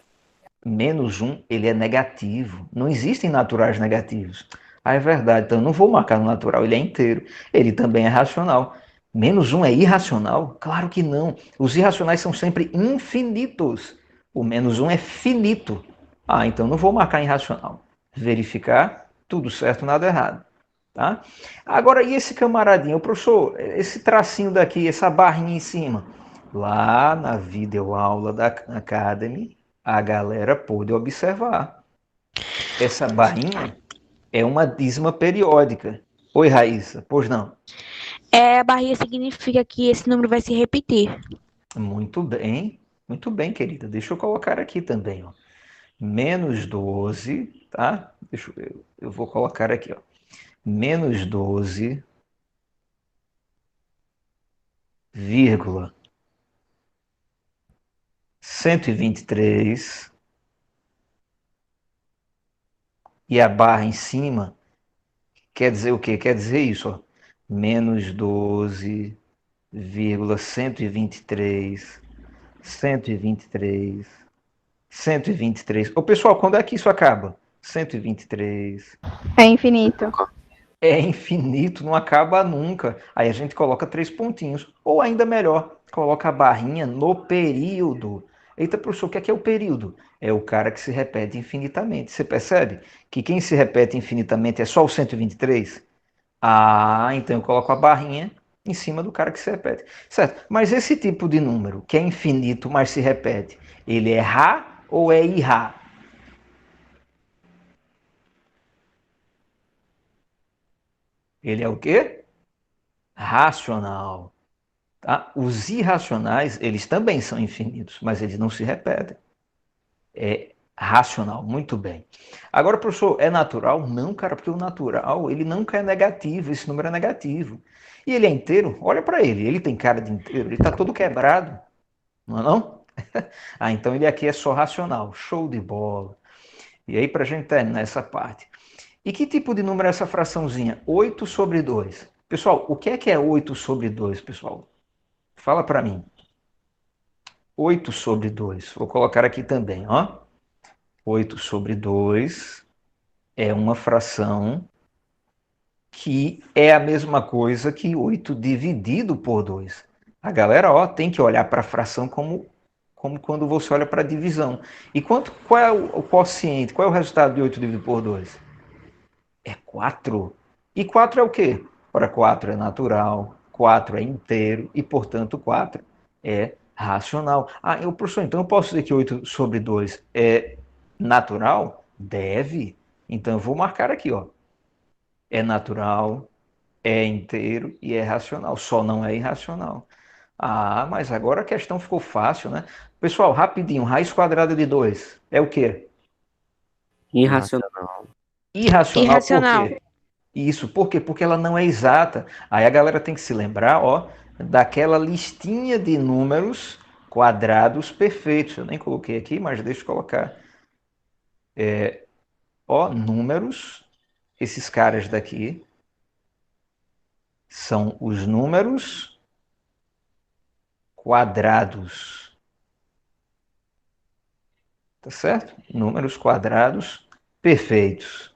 Menos um, ele é negativo. Não existem naturais negativos. Ah, é verdade. Então eu não vou marcar no natural, ele é inteiro. Ele também é racional. Menos um é irracional? Claro que não. Os irracionais são sempre infinitos. O menos um é finito. Ah, então não vou marcar em racional. Verificar, tudo certo, nada errado. Tá? Agora, e esse camaradinho? Professor, esse tracinho daqui, essa barrinha em cima. Lá na videoaula da Academy, a galera pôde observar. Essa barrinha é uma dízima periódica. Oi, Raíssa. Pois não. A barriga significa que esse número vai se repetir. Muito bem, querida. Deixa eu colocar aqui também, ó. Menos 12, tá? Eu vou colocar aqui, ó. Menos 12, vírgula 123 e a barra em cima quer dizer o quê? Quer dizer isso, ó. Menos 12, vírgula 123, 123, 123. Ô, pessoal, quando é que isso acaba? 123. É infinito. É infinito, não acaba nunca. Aí a gente coloca 3 pontinhos. Ou ainda melhor, coloca a barrinha no período. Eita, professor, o que é o período? É o cara que se repete infinitamente. Você percebe que quem se repete infinitamente é só o 123? Ah, então eu coloco a barrinha em cima do cara que se repete. Certo, mas esse tipo de número, que é infinito, mas se repete, ele é Rá ou é Irá? Ele é o quê? Racional. Tá? Os irracionais, eles também são infinitos, mas eles não se repetem. É racional, muito bem. Agora, professor, é natural? Não, cara, porque o natural, ele nunca é negativo, esse número é negativo. E ele é inteiro? Olha para ele tem cara de inteiro, ele está todo quebrado, não é não? Ah, então ele aqui é só racional, show de bola. E aí, para a gente terminar essa parte. E que tipo de número é essa fraçãozinha? 8 sobre 2. Pessoal, o que é 8 sobre 2, pessoal? Fala para mim. 8 sobre 2. Vou colocar aqui também, ó. 8 sobre 2 é uma fração que é a mesma coisa que 8 dividido por 2. A galera, ó, tem que olhar para a fração como quando você olha para a divisão. E qual é o quociente? Qual é o resultado de 8 dividido por 2? É 4. E 4 é o quê? Ora, 4 é natural, 4 é inteiro e, portanto, 4 é racional. Ah, professor, então eu posso dizer que 8 sobre 2 é natural? Deve. Então eu vou marcar aqui, ó. É natural, é inteiro e é racional. Só não é irracional. Ah, mas agora a questão ficou fácil, né? Pessoal, rapidinho, raiz quadrada de 2 é o quê? Irracional. Irracional por Irracional. quê? Isso, por quê? Porque ela não é exata. Aí a galera tem que se lembrar, ó, daquela listinha de números quadrados perfeitos. Eu nem coloquei aqui, mas deixa eu colocar. Ó, números, esses caras daqui são os números quadrados. Tá certo? Números quadrados perfeitos.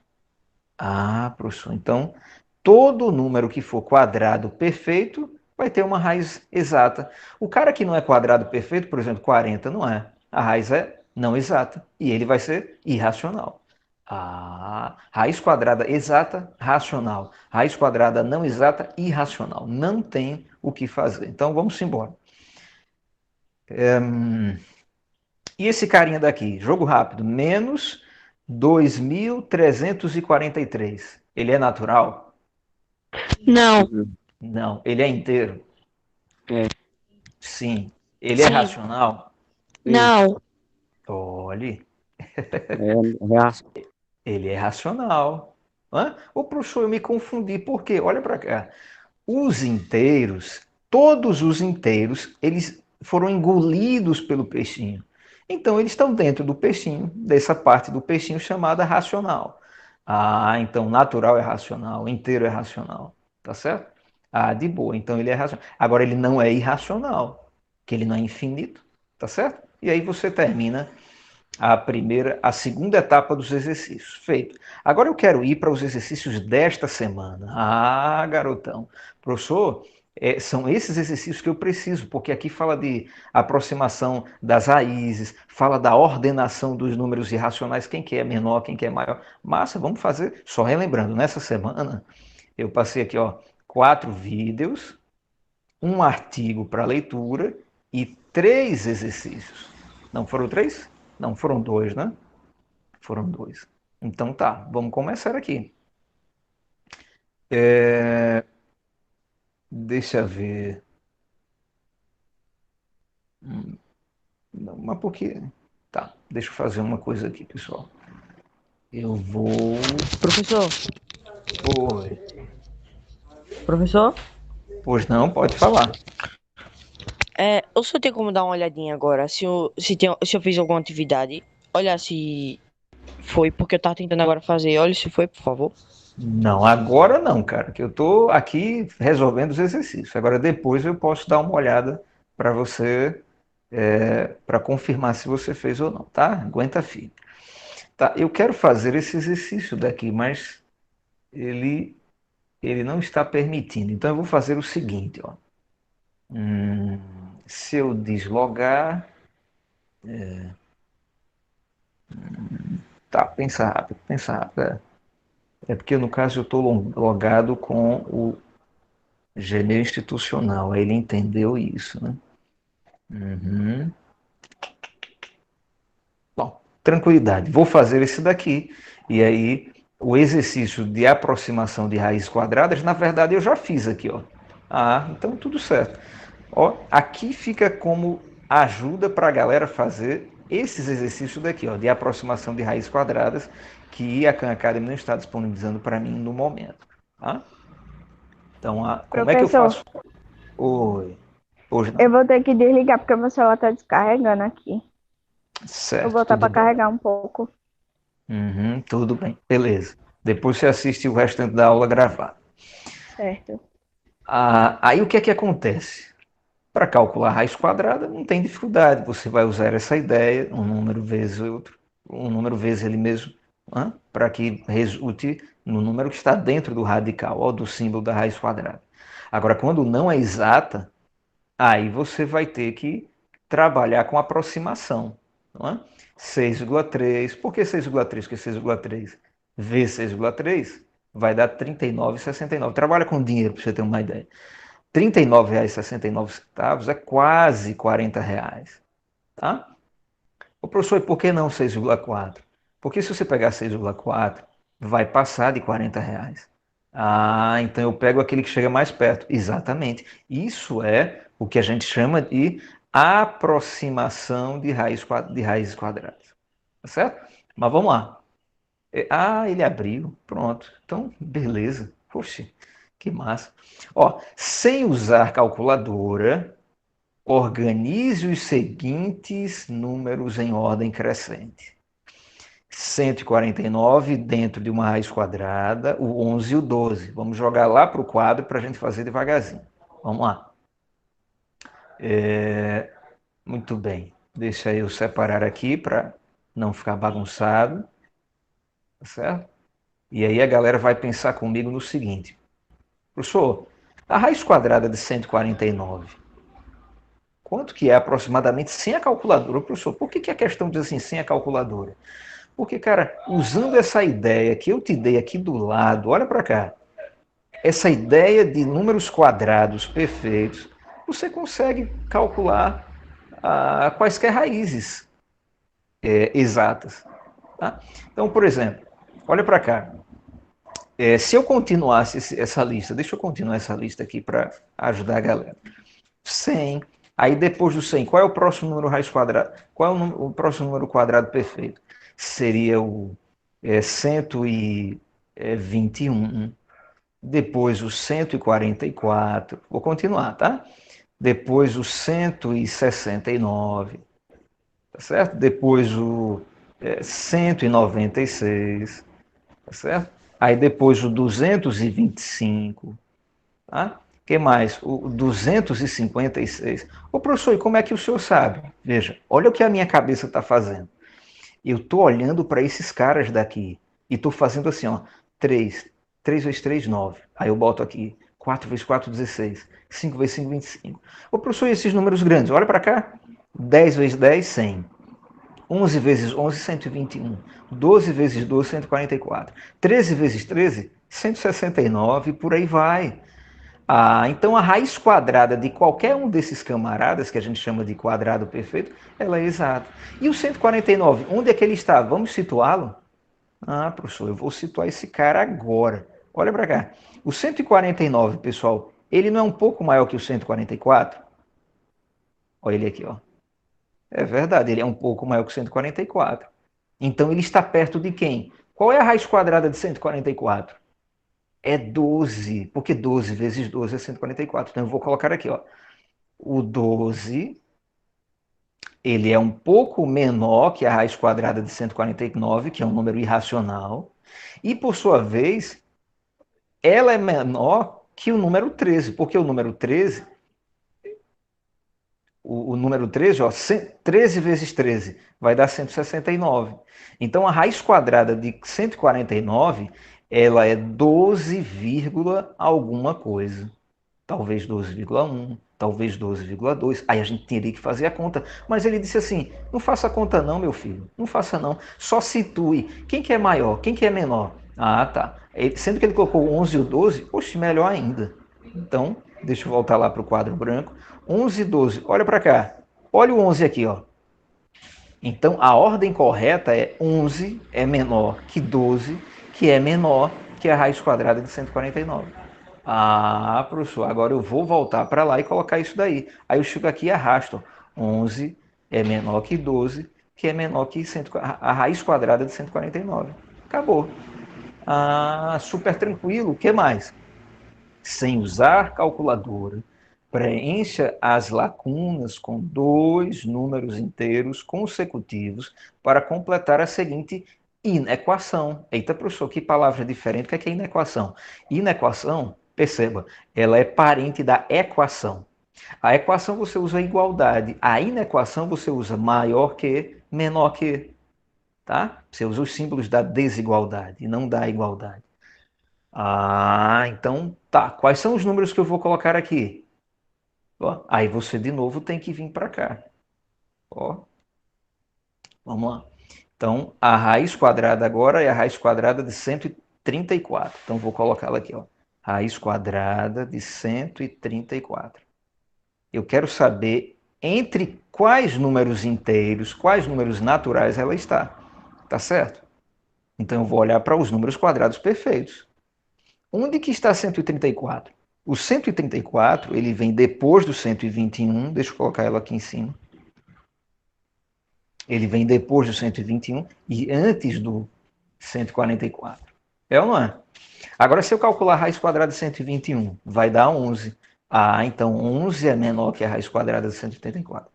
Ah, professor, então todo número que for quadrado perfeito vai ter uma raiz exata. O cara que não é quadrado perfeito, por exemplo, 40 não é. A raiz é não exata e ele vai ser irracional. Ah, raiz quadrada exata, racional. Raiz quadrada não exata, irracional. Não tem o que fazer. Então vamos embora. E esse carinha daqui, jogo rápido, menos 2.343. Ele é natural? Não. Não. Ele é inteiro? É. Sim. Ele é Sim. racional? Não. Olhe, É ele é racional. Hã? Ô, professor, eu me confundi. Por quê? Olha para cá. Os inteiros, todos os inteiros, eles foram engolidos pelo peixinho. Então, eles estão dentro do peixinho, dessa parte do peixinho chamada racional. Ah, então natural é racional, inteiro é racional. Tá certo? Ah, de boa. Então ele é racional. Agora, ele não é irracional, que ele não é infinito. Tá certo? E aí você termina a segunda etapa dos exercícios. Feito. Agora eu quero ir para os exercícios desta semana. Ah, garotão. Professor, são esses exercícios que eu preciso, porque aqui fala de aproximação das raízes, fala da ordenação dos números irracionais, quem que é menor, quem que é maior. Massa, vamos fazer. Só relembrando, nessa semana eu passei aqui, ó, 4 vídeos, um artigo para leitura e 3 exercícios. Não foram 3? Não, foram 2, né? Foram 2. Então tá, vamos começar aqui. Deixa eu ver. Não, mas por quê? Tá, deixa eu fazer uma coisa aqui, pessoal. Eu vou. Professor, Oi. professor, Pois não, pode falar. o senhor tem como dar uma olhadinha agora se eu fiz alguma atividade? Olha se foi, porque eu tava tentando agora fazer. Olha se foi, por favor. Não, agora não, cara, que eu tô aqui resolvendo os exercícios. Agora depois eu posso dar uma olhada para você, para confirmar se você fez ou não, tá? Aguenta firme. Tá, eu quero fazer esse exercício daqui, mas ele, ele não está permitindo. Então eu vou fazer o seguinte, ó. Se eu deslogar, tá, pensa rápido, pensa rápido. É porque no caso eu estou logado com o Gmail institucional, aí ele entendeu isso, né? Bom, tranquilidade. Vou fazer esse daqui e aí o exercício de aproximação de raízes quadradas, na verdade eu já fiz aqui, ó. Ah, então tudo certo. Ó, aqui fica como ajuda para a galera fazer esses exercícios daqui, ó, de aproximação de raízes quadradas, que a Khan Academy não está disponibilizando para mim no momento. Tá? Então, como é que eu Professor, faço? Oi. Hoje não. eu vou ter que desligar porque meu celular tá descarregando aqui. Certo, Vou botar tudo pra bem. carregar um pouco. Tudo bem, beleza. Depois você assiste o restante da aula gravada. Certo. Aí o que é que acontece? Para calcular a raiz quadrada não tem dificuldade, você vai usar essa ideia, um número vezes outro, um número vezes ele mesmo, para que resulte no número que está dentro do radical, ou do símbolo da raiz quadrada. Agora, quando não é exata, aí você vai ter que trabalhar com aproximação. Não é? 6,3. Por que 6,3? Porque 6,3 vezes 6,3 vai dar 39,69. Trabalha com dinheiro para você ter uma ideia. R$ 39,69 é quase R$ 40. Tá? O professor, e por que não 6,4? Porque se você pegar 6,4, vai passar de R$ 40. Então eu pego aquele que chega mais perto. Exatamente. Isso é o que a gente chama de aproximação de raízes quadradas. Tá certo? Mas vamos lá. Ele abriu. Pronto. Então, beleza. Poxa, que massa. Ó, sem usar calculadora, organize os seguintes números em ordem crescente. 149 dentro de uma raiz quadrada, o 11 e o 12. Vamos jogar lá para o quadro para a gente fazer devagarzinho. Vamos lá. Muito bem. Deixa eu separar aqui para não ficar bagunçado. Tá certo? E aí a galera vai pensar comigo no seguinte. Professor, a raiz quadrada de 149, quanto que é aproximadamente sem a calculadora? Professor, por que a questão diz assim, sem a calculadora? Porque, cara, usando essa ideia que eu te dei aqui do lado, olha para cá, essa ideia de números quadrados perfeitos, você consegue calcular quaisquer raízes exatas. Tá? Então, por exemplo, olha para cá. Se eu continuasse essa lista, deixa eu continuar essa lista aqui para ajudar a galera. 100. Aí depois do 100, qual é o próximo número raiz quadrada? Qual é o próximo número quadrado perfeito? Seria o 121. Depois o 144. Vou continuar, tá? Depois o 169. Tá certo? Depois o 196. Tá certo? Aí depois o 225. Tá? O que mais? O 256. Ô professor, e como é que o senhor sabe? Veja, olha o que a minha cabeça está fazendo. Eu estou olhando para esses caras daqui e estou fazendo assim, ó, 3 vezes 3, 9. Aí eu boto aqui 4 vezes 4, 16. 5 vezes 5, 25. Ô, professor, e esses números grandes? Olha para cá. 10 vezes 10, 100. 11 vezes 11, 121. 12 vezes 12, 144. 13 vezes 13, 169, por aí vai. Então a raiz quadrada de qualquer um desses camaradas, que a gente chama de quadrado perfeito, ela é exata. E o 149, onde é que ele está? Vamos situá-lo? Professor, eu vou situar esse cara agora. Olha para cá. O 149, pessoal, ele não é um pouco maior que o 144? Olha ele aqui, ó. É verdade, ele é um pouco maior que o 144. Então ele está perto de quem? Qual é a raiz quadrada de 144? É 12, porque 12 vezes 12 é 144. Então eu vou colocar aqui, ó. O 12, ele é um pouco menor que a raiz quadrada de 149, que é um número irracional. E, por sua vez, ela é menor que o número 13, porque o número 13, o número 13, ó, 13 vezes 13 vai dar 169. Então, a raiz quadrada de 149, ela é 12, alguma coisa. Talvez 12,1, talvez 12,2. Aí a gente teria que fazer a conta. Mas ele disse assim, não faça a conta não, meu filho. Não faça não. Só situe. Quem que é maior? Quem que é menor? Tá. Sendo que ele colocou o 11 e o 12, poxa, melhor ainda. Então, deixa eu voltar lá para o quadro branco. 11 e 12. Olha para cá. Olha o 11 aqui, ó. Então, a ordem correta é 11 é menor que 12, que é menor que a raiz quadrada de 149. Professor, agora eu vou voltar para lá e colocar isso daí. Aí eu chego aqui e arrasto. 11 é menor que 12, que é menor que a raiz quadrada de 149. Acabou. Super tranquilo. O que mais? Sem usar calculadora, preencha as lacunas com 2 números inteiros consecutivos para completar a seguinte inequação. Eita, professor, que palavra diferente. O que é inequação? Inequação, perceba, ela é parente da equação. A equação você usa igualdade, a inequação você usa maior que, menor que. Tá? Você usa os símbolos da desigualdade e não da igualdade. Então tá. Quais são os números que eu vou colocar aqui? Ó, aí você de novo tem que vir para cá. Ó, vamos lá. Então, a raiz quadrada agora é a raiz quadrada de 134. Então, vou colocá-la aqui, ó. Raiz quadrada de 134. Eu quero saber entre quais números inteiros, quais números naturais ela está. Tá certo? Então, eu vou olhar para os números quadrados perfeitos. Onde que está 134? O 134, ele vem depois do 121. Deixa eu colocar ela aqui em cima. Ele vem depois do 121 e antes do 144. É ou não é? Agora, se eu calcular a raiz quadrada de 121, vai dar 11. Então 11 é menor que a raiz quadrada de 184.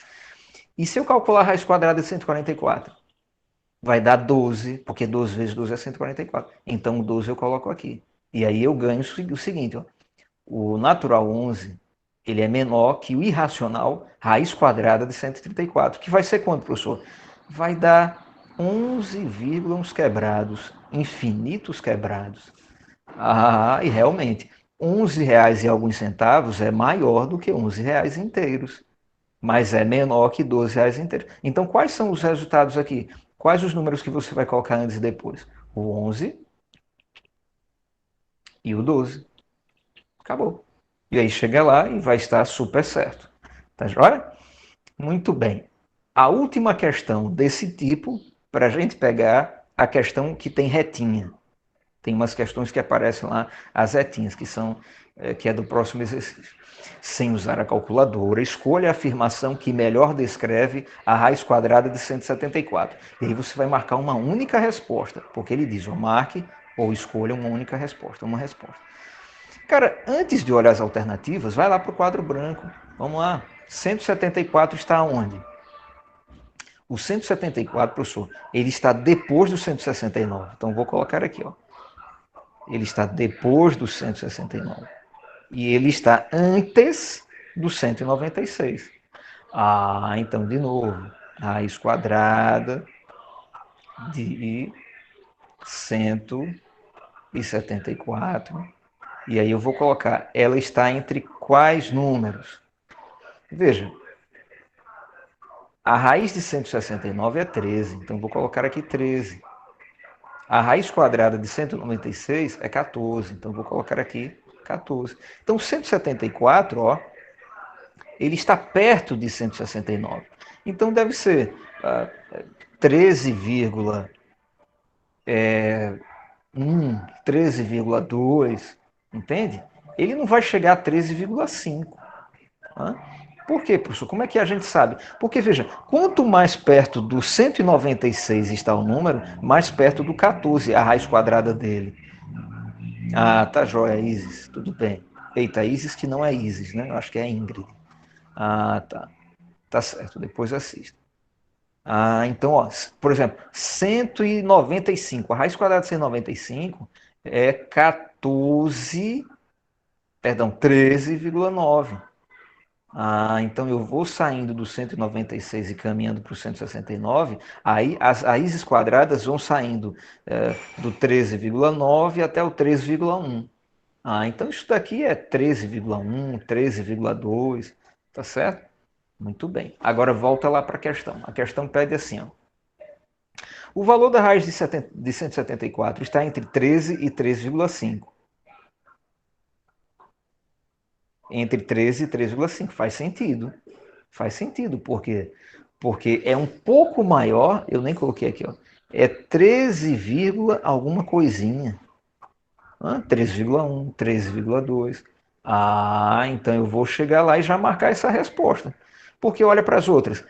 E se eu calcular a raiz quadrada de 144? Vai dar 12, porque 12 vezes 12 é 144. Então o 12 eu coloco aqui. E aí eu ganho o seguinte, ó. O natural 11, ele é menor que o irracional raiz quadrada de 134, que vai ser quanto, professor? Vai dar 11, uns quebrados, infinitos quebrados. E realmente, R$11 e alguns centavos é maior do que R$11 inteiros, mas é menor que R$12 inteiros. Então, quais são os resultados aqui? Quais os números que você vai colocar antes e depois? O 11 e o 12. Acabou. E aí chega lá e vai estar super certo. Tá joia? Muito bem. A última questão desse tipo, para a gente pegar a questão que tem retinha. Tem umas questões que aparecem lá, as retinhas, que é do próximo exercício. Sem usar a calculadora, escolha a afirmação que melhor descreve a raiz quadrada de 174. E aí você vai marcar uma única resposta, porque ele diz, marque ou escolha uma única resposta, uma resposta. Cara, antes de olhar as alternativas, vai lá para o quadro branco. Vamos lá. 174 está onde? O 174, professor, ele está depois do 169. Então, vou colocar aqui, ó. Ele está depois do 169. E ele está antes do 196. Então, de novo, raiz quadrada de 174. E aí eu vou colocar, ela está entre quais números? Veja, a raiz de 169 é 13, então vou colocar aqui 13. A raiz quadrada de 196 é 14, então vou colocar aqui 14. Então 174, ó, ele está perto de 169. Então deve ser 13,1, 13,2, entende? Ele não vai chegar a 13,5. Por quê, professor? Como é que a gente sabe? Porque, veja, quanto mais perto do 196 está o número, mais perto do 14, a raiz quadrada dele. Ah, tá joia, Isis, tudo bem. Eita, Isis que não é Isis, né? Eu acho que é Ingrid. Ah, tá. Tá certo, depois assista. Ah, então, ó, por exemplo, 195, a raiz quadrada de 195 é 13,9. Ah, então eu vou saindo do 196 e caminhando para o 169, aí as raízes quadradas vão saindo do 13,9 até o 13,1. Ah, então isso daqui é 13,1, 13,2, tá certo? Muito bem. Agora volta lá para a questão. A questão pede assim, ó. O valor da raiz de 174 está entre 13 e 13,5. Entre 13 e 13,5. Faz sentido. Faz sentido, por quê? Porque é um pouco maior, eu nem coloquei aqui, ó, é 13, alguma coisinha. 13,1, 13,2. Ah, então eu vou chegar lá e já marcar essa resposta. Porque olha para as outras.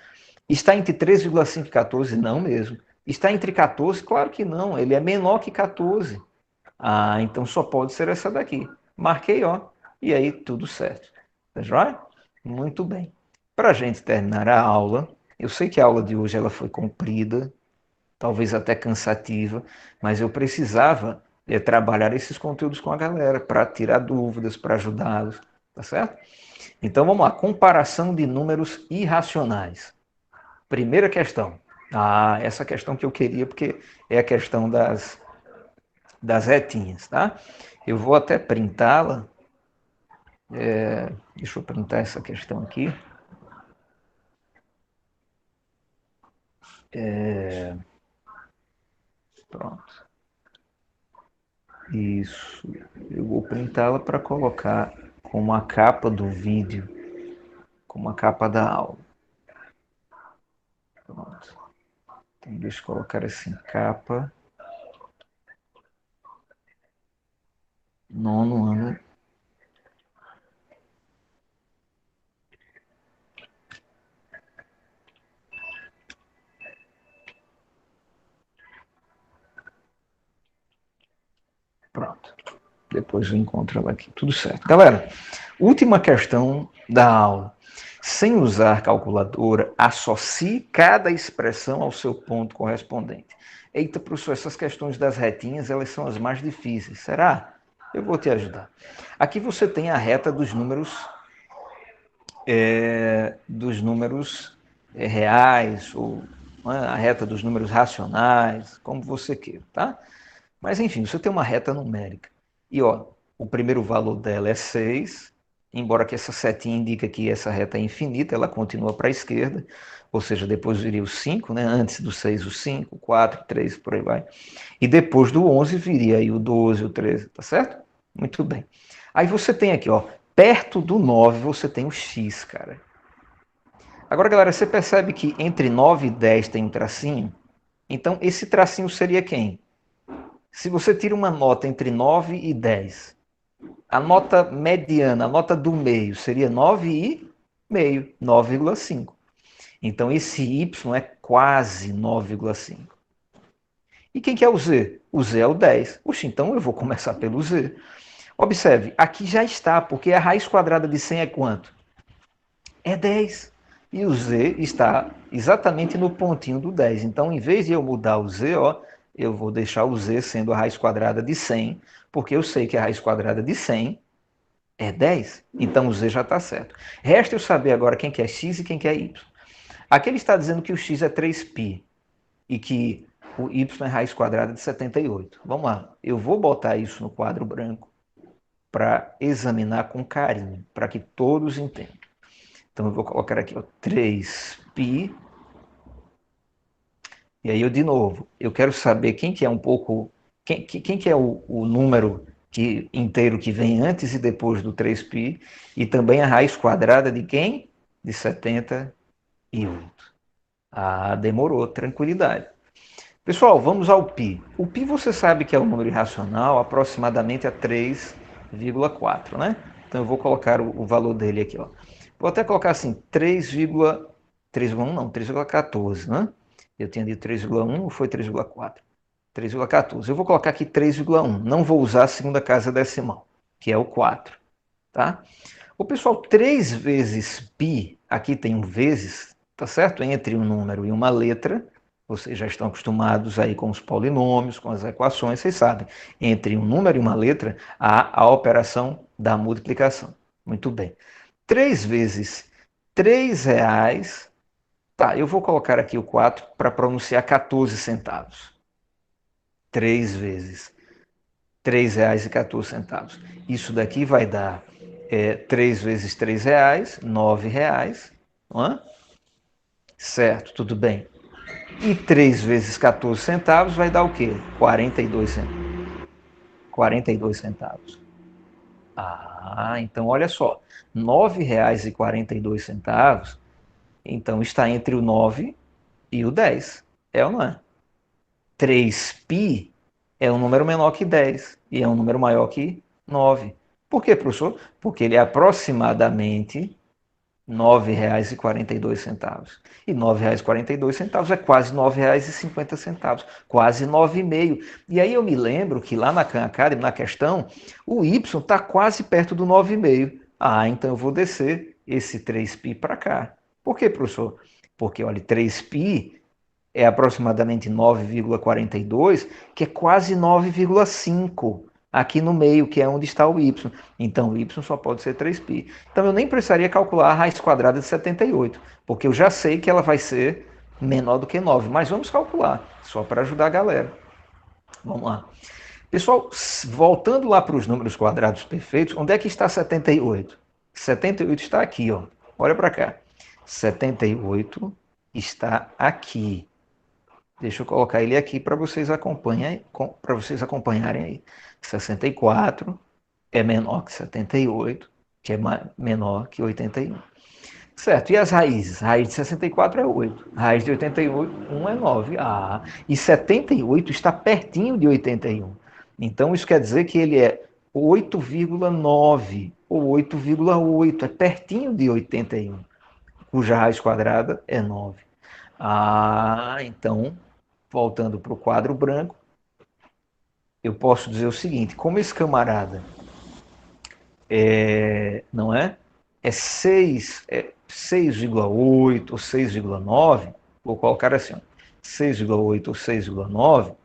Está entre 13,5 e 14? Não mesmo. Está entre 14? Claro que não, ele é menor que 14. Ah, então só pode ser essa daqui. Marquei, ó, e aí tudo certo. Tá joia? Muito bem. Para a gente terminar a aula, eu sei que a aula de hoje ela foi comprida, talvez até cansativa, mas eu precisava trabalhar esses conteúdos com a galera para tirar dúvidas, para ajudá-los, tá certo? Então vamos lá, comparação de números irracionais. Primeira questão. Ah, essa questão que eu queria, porque é a questão das retinhas, tá? Eu vou até printá-la. Deixa eu printar essa questão aqui. Pronto. Isso. Eu vou printá-la para colocar como a capa do vídeo, como a capa da aula. Pronto. Então, deixa eu colocar assim, capa, nono ano. Pronto. Depois eu encontro ela aqui. Tudo certo. Galera, última questão da aula. Sem usar calculadora, associe cada expressão ao seu ponto correspondente. Eita, professor, essas questões das retinhas, elas são as mais difíceis. Será? Eu vou te ajudar. Aqui você tem a reta dos números reais, ou a reta dos números racionais, como você queira, tá? Mas, enfim, você tem uma reta numérica. E, ó, o primeiro valor dela é 6, embora que essa setinha indica que essa reta é infinita, ela continua para a esquerda, ou seja, depois viria o 5, né? Antes do 6, o 5, 4, 3, por aí vai. E depois do 11 viria aí o 12, o 13, tá certo? Muito bem. Aí você tem aqui, ó, perto do 9 você tem o x, cara. Agora, galera, você percebe que entre 9 e 10 tem um tracinho? Então, esse tracinho seria quem? Se você tira uma nota entre 9 e 10, a nota mediana, a nota do meio, seria 9,5, 9,5. Então, esse y é quase 9,5. E quem que é o z? O z é o 10. Puxa, então eu vou começar pelo z. Observe, aqui já está, porque a raiz quadrada de 100 é quanto? É 10. E o z está exatamente no pontinho do 10. Então, em vez de eu mudar o z, ó, eu vou deixar o z sendo a raiz quadrada de 100, porque eu sei que a raiz quadrada de 100 é 10. Então, o z já está certo. Resta eu saber agora quem que é x e quem que é y. Aqui ele está dizendo que o x é 3π e que o y é raiz quadrada de 78. Vamos lá, eu vou botar isso no quadro branco para examinar com carinho, para que todos entendam. Então eu vou colocar aqui, ó, 3π. E aí eu, de novo, eu quero saber quem que é um pouco... Quem que é o número inteiro que vem antes e depois do 3π, e também a raiz quadrada de quem? De 78. Ah, demorou, tranquilidade. Pessoal, vamos ao π. O π você sabe que é um número irracional, aproximadamente a 3,4, né? Então eu vou colocar o valor dele aqui, ó. Vou até colocar assim, 3,1 não, 3,14, né? Eu tinha dito 3,1 ou foi 3,4? 3,14. Eu vou colocar aqui 3,1. Não vou usar a segunda casa decimal, que é o 4. Tá? O pessoal, 3 vezes π, aqui tem um vezes, tá certo? Entre um número e uma letra. Vocês já estão acostumados aí com os polinômios, com as equações, vocês sabem. Entre um número e uma letra, há a operação da multiplicação. Muito bem. 3 vezes R$3. Tá, eu vou colocar aqui o 4 para pronunciar 14 centavos. 3 vezes R$3,14. Isso daqui vai dar 3 vezes R$3, R$9, não é? Certo, tudo bem. E 3 vezes 14 centavos vai dar o quê? 42 centavos. 42 centavos. Ah, então olha só. R$9,42, então está entre o 9 e o 10. É ou não é? 3π é um número menor que 10 e é um número maior que 9. Por quê, professor? Porque ele é aproximadamente R$9,42. E R$9,42 é quase R$9,50, quase 9,5. E aí eu me lembro que lá na Khan Academy, na questão, o y está quase perto do 9,5. Ah, então eu vou descer esse 3π para cá. Por quê, professor? Porque, olha, 3π é aproximadamente 9,42, que é quase 9,5 aqui no meio, que é onde está o y. Então, o y só pode ser 3π. Então, eu nem precisaria calcular a raiz quadrada de 78, porque eu já sei que ela vai ser menor do que 9. Mas vamos calcular, só para ajudar a galera. Vamos lá. Pessoal, voltando lá para os números quadrados perfeitos, onde é que está 78? 78 está aqui, ó. Olha para cá. 78 está aqui. Deixa eu colocar ele aqui para vocês acompanharem aí. 64 é menor que 78, que é menor que 81. Certo, e as raízes? Raiz de 64 é 8, raiz de 81 é 9. Ah, e 78 está pertinho de 81. Então isso quer dizer que ele é 8,9 ou 8,8, é pertinho de 81, cuja raiz quadrada é 9. Ah, então, voltando para o quadro branco, eu posso dizer o seguinte: como esse camarada não é 6,8 ou 6,9, vou colocar assim, 6,8 ou 6,9,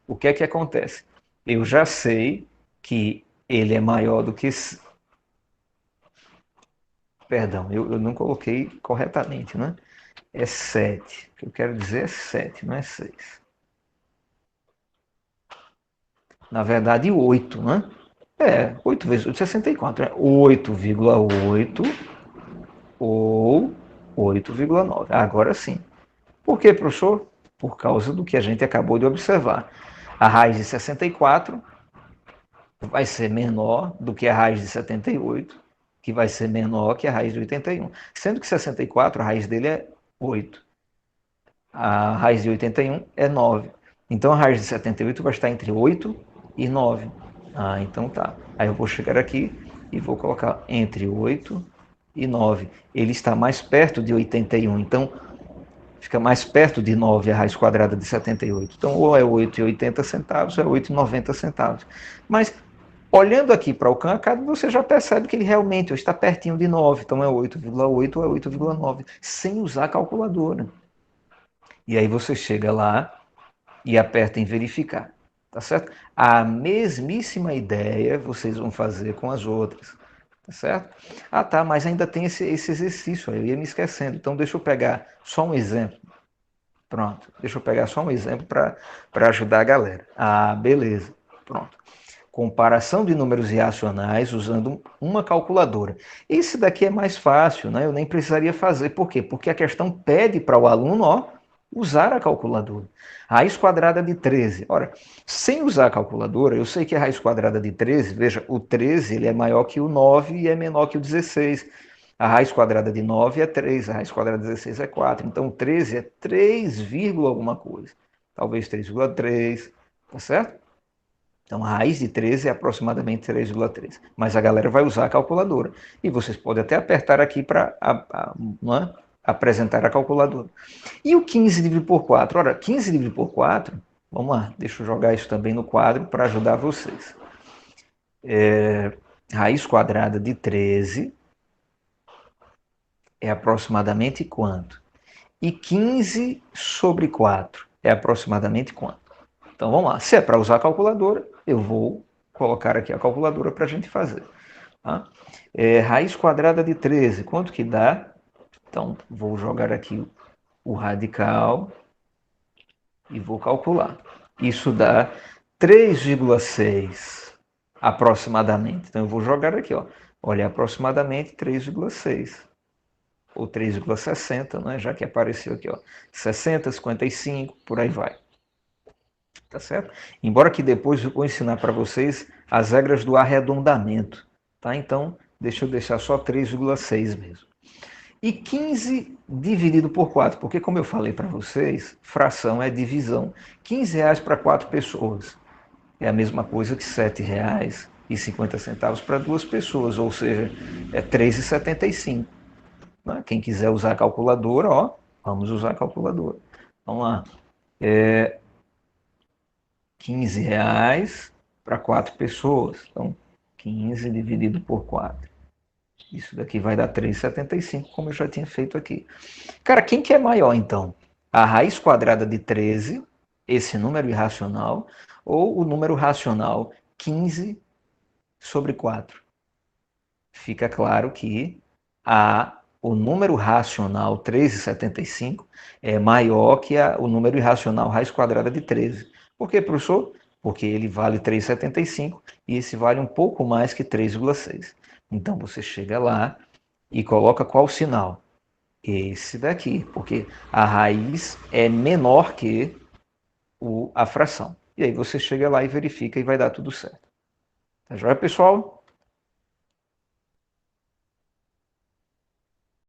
o que é que acontece? Eu já sei que ele é maior do que... Perdão, eu não coloquei corretamente, né? É 7. O que eu quero dizer é 7, não é 6. Na verdade, 8, né? 8 vezes 8 é 64. É 8,8 ou 8,9. Agora sim. Por quê, professor? Por causa do que a gente acabou de observar. A raiz de 64 vai ser menor do que a raiz de 78, que vai ser menor que a raiz de 81. Sendo que 64, a raiz dele é 8. A raiz de 81 é 9. Então a raiz de 78 vai estar entre 8 e 9. Ah, então tá. Aí eu vou chegar aqui e vou colocar entre 8 e 9. Ele está mais perto de 81. Então fica mais perto de 9 a raiz quadrada de 78. Então ou é 8,80 ou é 8,90. Mas olhando aqui para o Khan Academy, você já percebe que ele realmente está pertinho de 9. Então é 8,8 ou é 8,9, sem usar a calculadora. E aí você chega lá e aperta em verificar, tá certo? A mesmíssima ideia vocês vão fazer com as outras, tá certo? Ah, tá, mas ainda tem esse exercício aí, eu ia me esquecendo. Então deixa eu pegar só um exemplo. Pronto. Deixa eu pegar só um exemplo para ajudar a galera. Ah, beleza. Pronto. Comparação de números irracionais usando uma calculadora. Esse daqui é mais fácil, né? Eu nem precisaria fazer. Por quê? Porque a questão pede para o aluno, ó, usar a calculadora. Raiz quadrada de 13. Ora, sem usar a calculadora, eu sei que a raiz quadrada de 13, veja, o 13 ele é maior que o 9 e é menor que o 16. A raiz quadrada de 9 é 3, a raiz quadrada de 16 é 4. Então, 13 é 3, alguma coisa. Talvez 3,3, tá certo? Então, a raiz de 13 é aproximadamente 3,3. Mas a galera vai usar a calculadora. E vocês podem até apertar aqui para apresentar a calculadora. E o 15 dividido por 4? Ora, 15 dividido por 4, vamos lá, deixa eu jogar isso também no quadro para ajudar vocês. Raiz quadrada de 13 é aproximadamente quanto? E 15 sobre 4 é aproximadamente quanto? Então vamos lá, se é para usar a calculadora, eu vou colocar aqui a calculadora para a gente fazer. Tá? Raiz quadrada de 13, quanto que dá? Então vou jogar aqui o radical e vou calcular. Isso dá 3,6 aproximadamente. Então eu vou jogar aqui, ó. Olha, aproximadamente 3,6. Ou 3,60, né? Já que apareceu aqui, ó. 60, 55, por aí vai. Tá certo? Embora que depois eu vou ensinar para vocês as regras do arredondamento, tá? Então, deixa eu deixar só 3,6 mesmo. E 15 dividido por 4, porque como eu falei para vocês, fração é divisão. R$ 15 para 4 pessoas é a mesma coisa que R$ 7,50 para 2 pessoas, ou seja, é 3,75. Quem quiser usar a calculadora, ó, vamos usar a calculadora. Vamos lá. R$ 15 para 4 pessoas. Então, 15 dividido por 4. Isso daqui vai dar 3,75, como eu já tinha feito aqui. Cara, quem que é maior, então? A raiz quadrada de 13, esse número irracional, ou o número racional 15 sobre 4? Fica claro que o número racional 3,75 é maior que o número irracional raiz quadrada de 13. Por quê, professor? Porque ele vale 3,75 e esse vale um pouco mais que 3,6. Então você chega lá e coloca qual sinal? Esse daqui, porque a raiz é menor que a fração. E aí você chega lá e verifica e vai dar tudo certo. Tá joia, pessoal?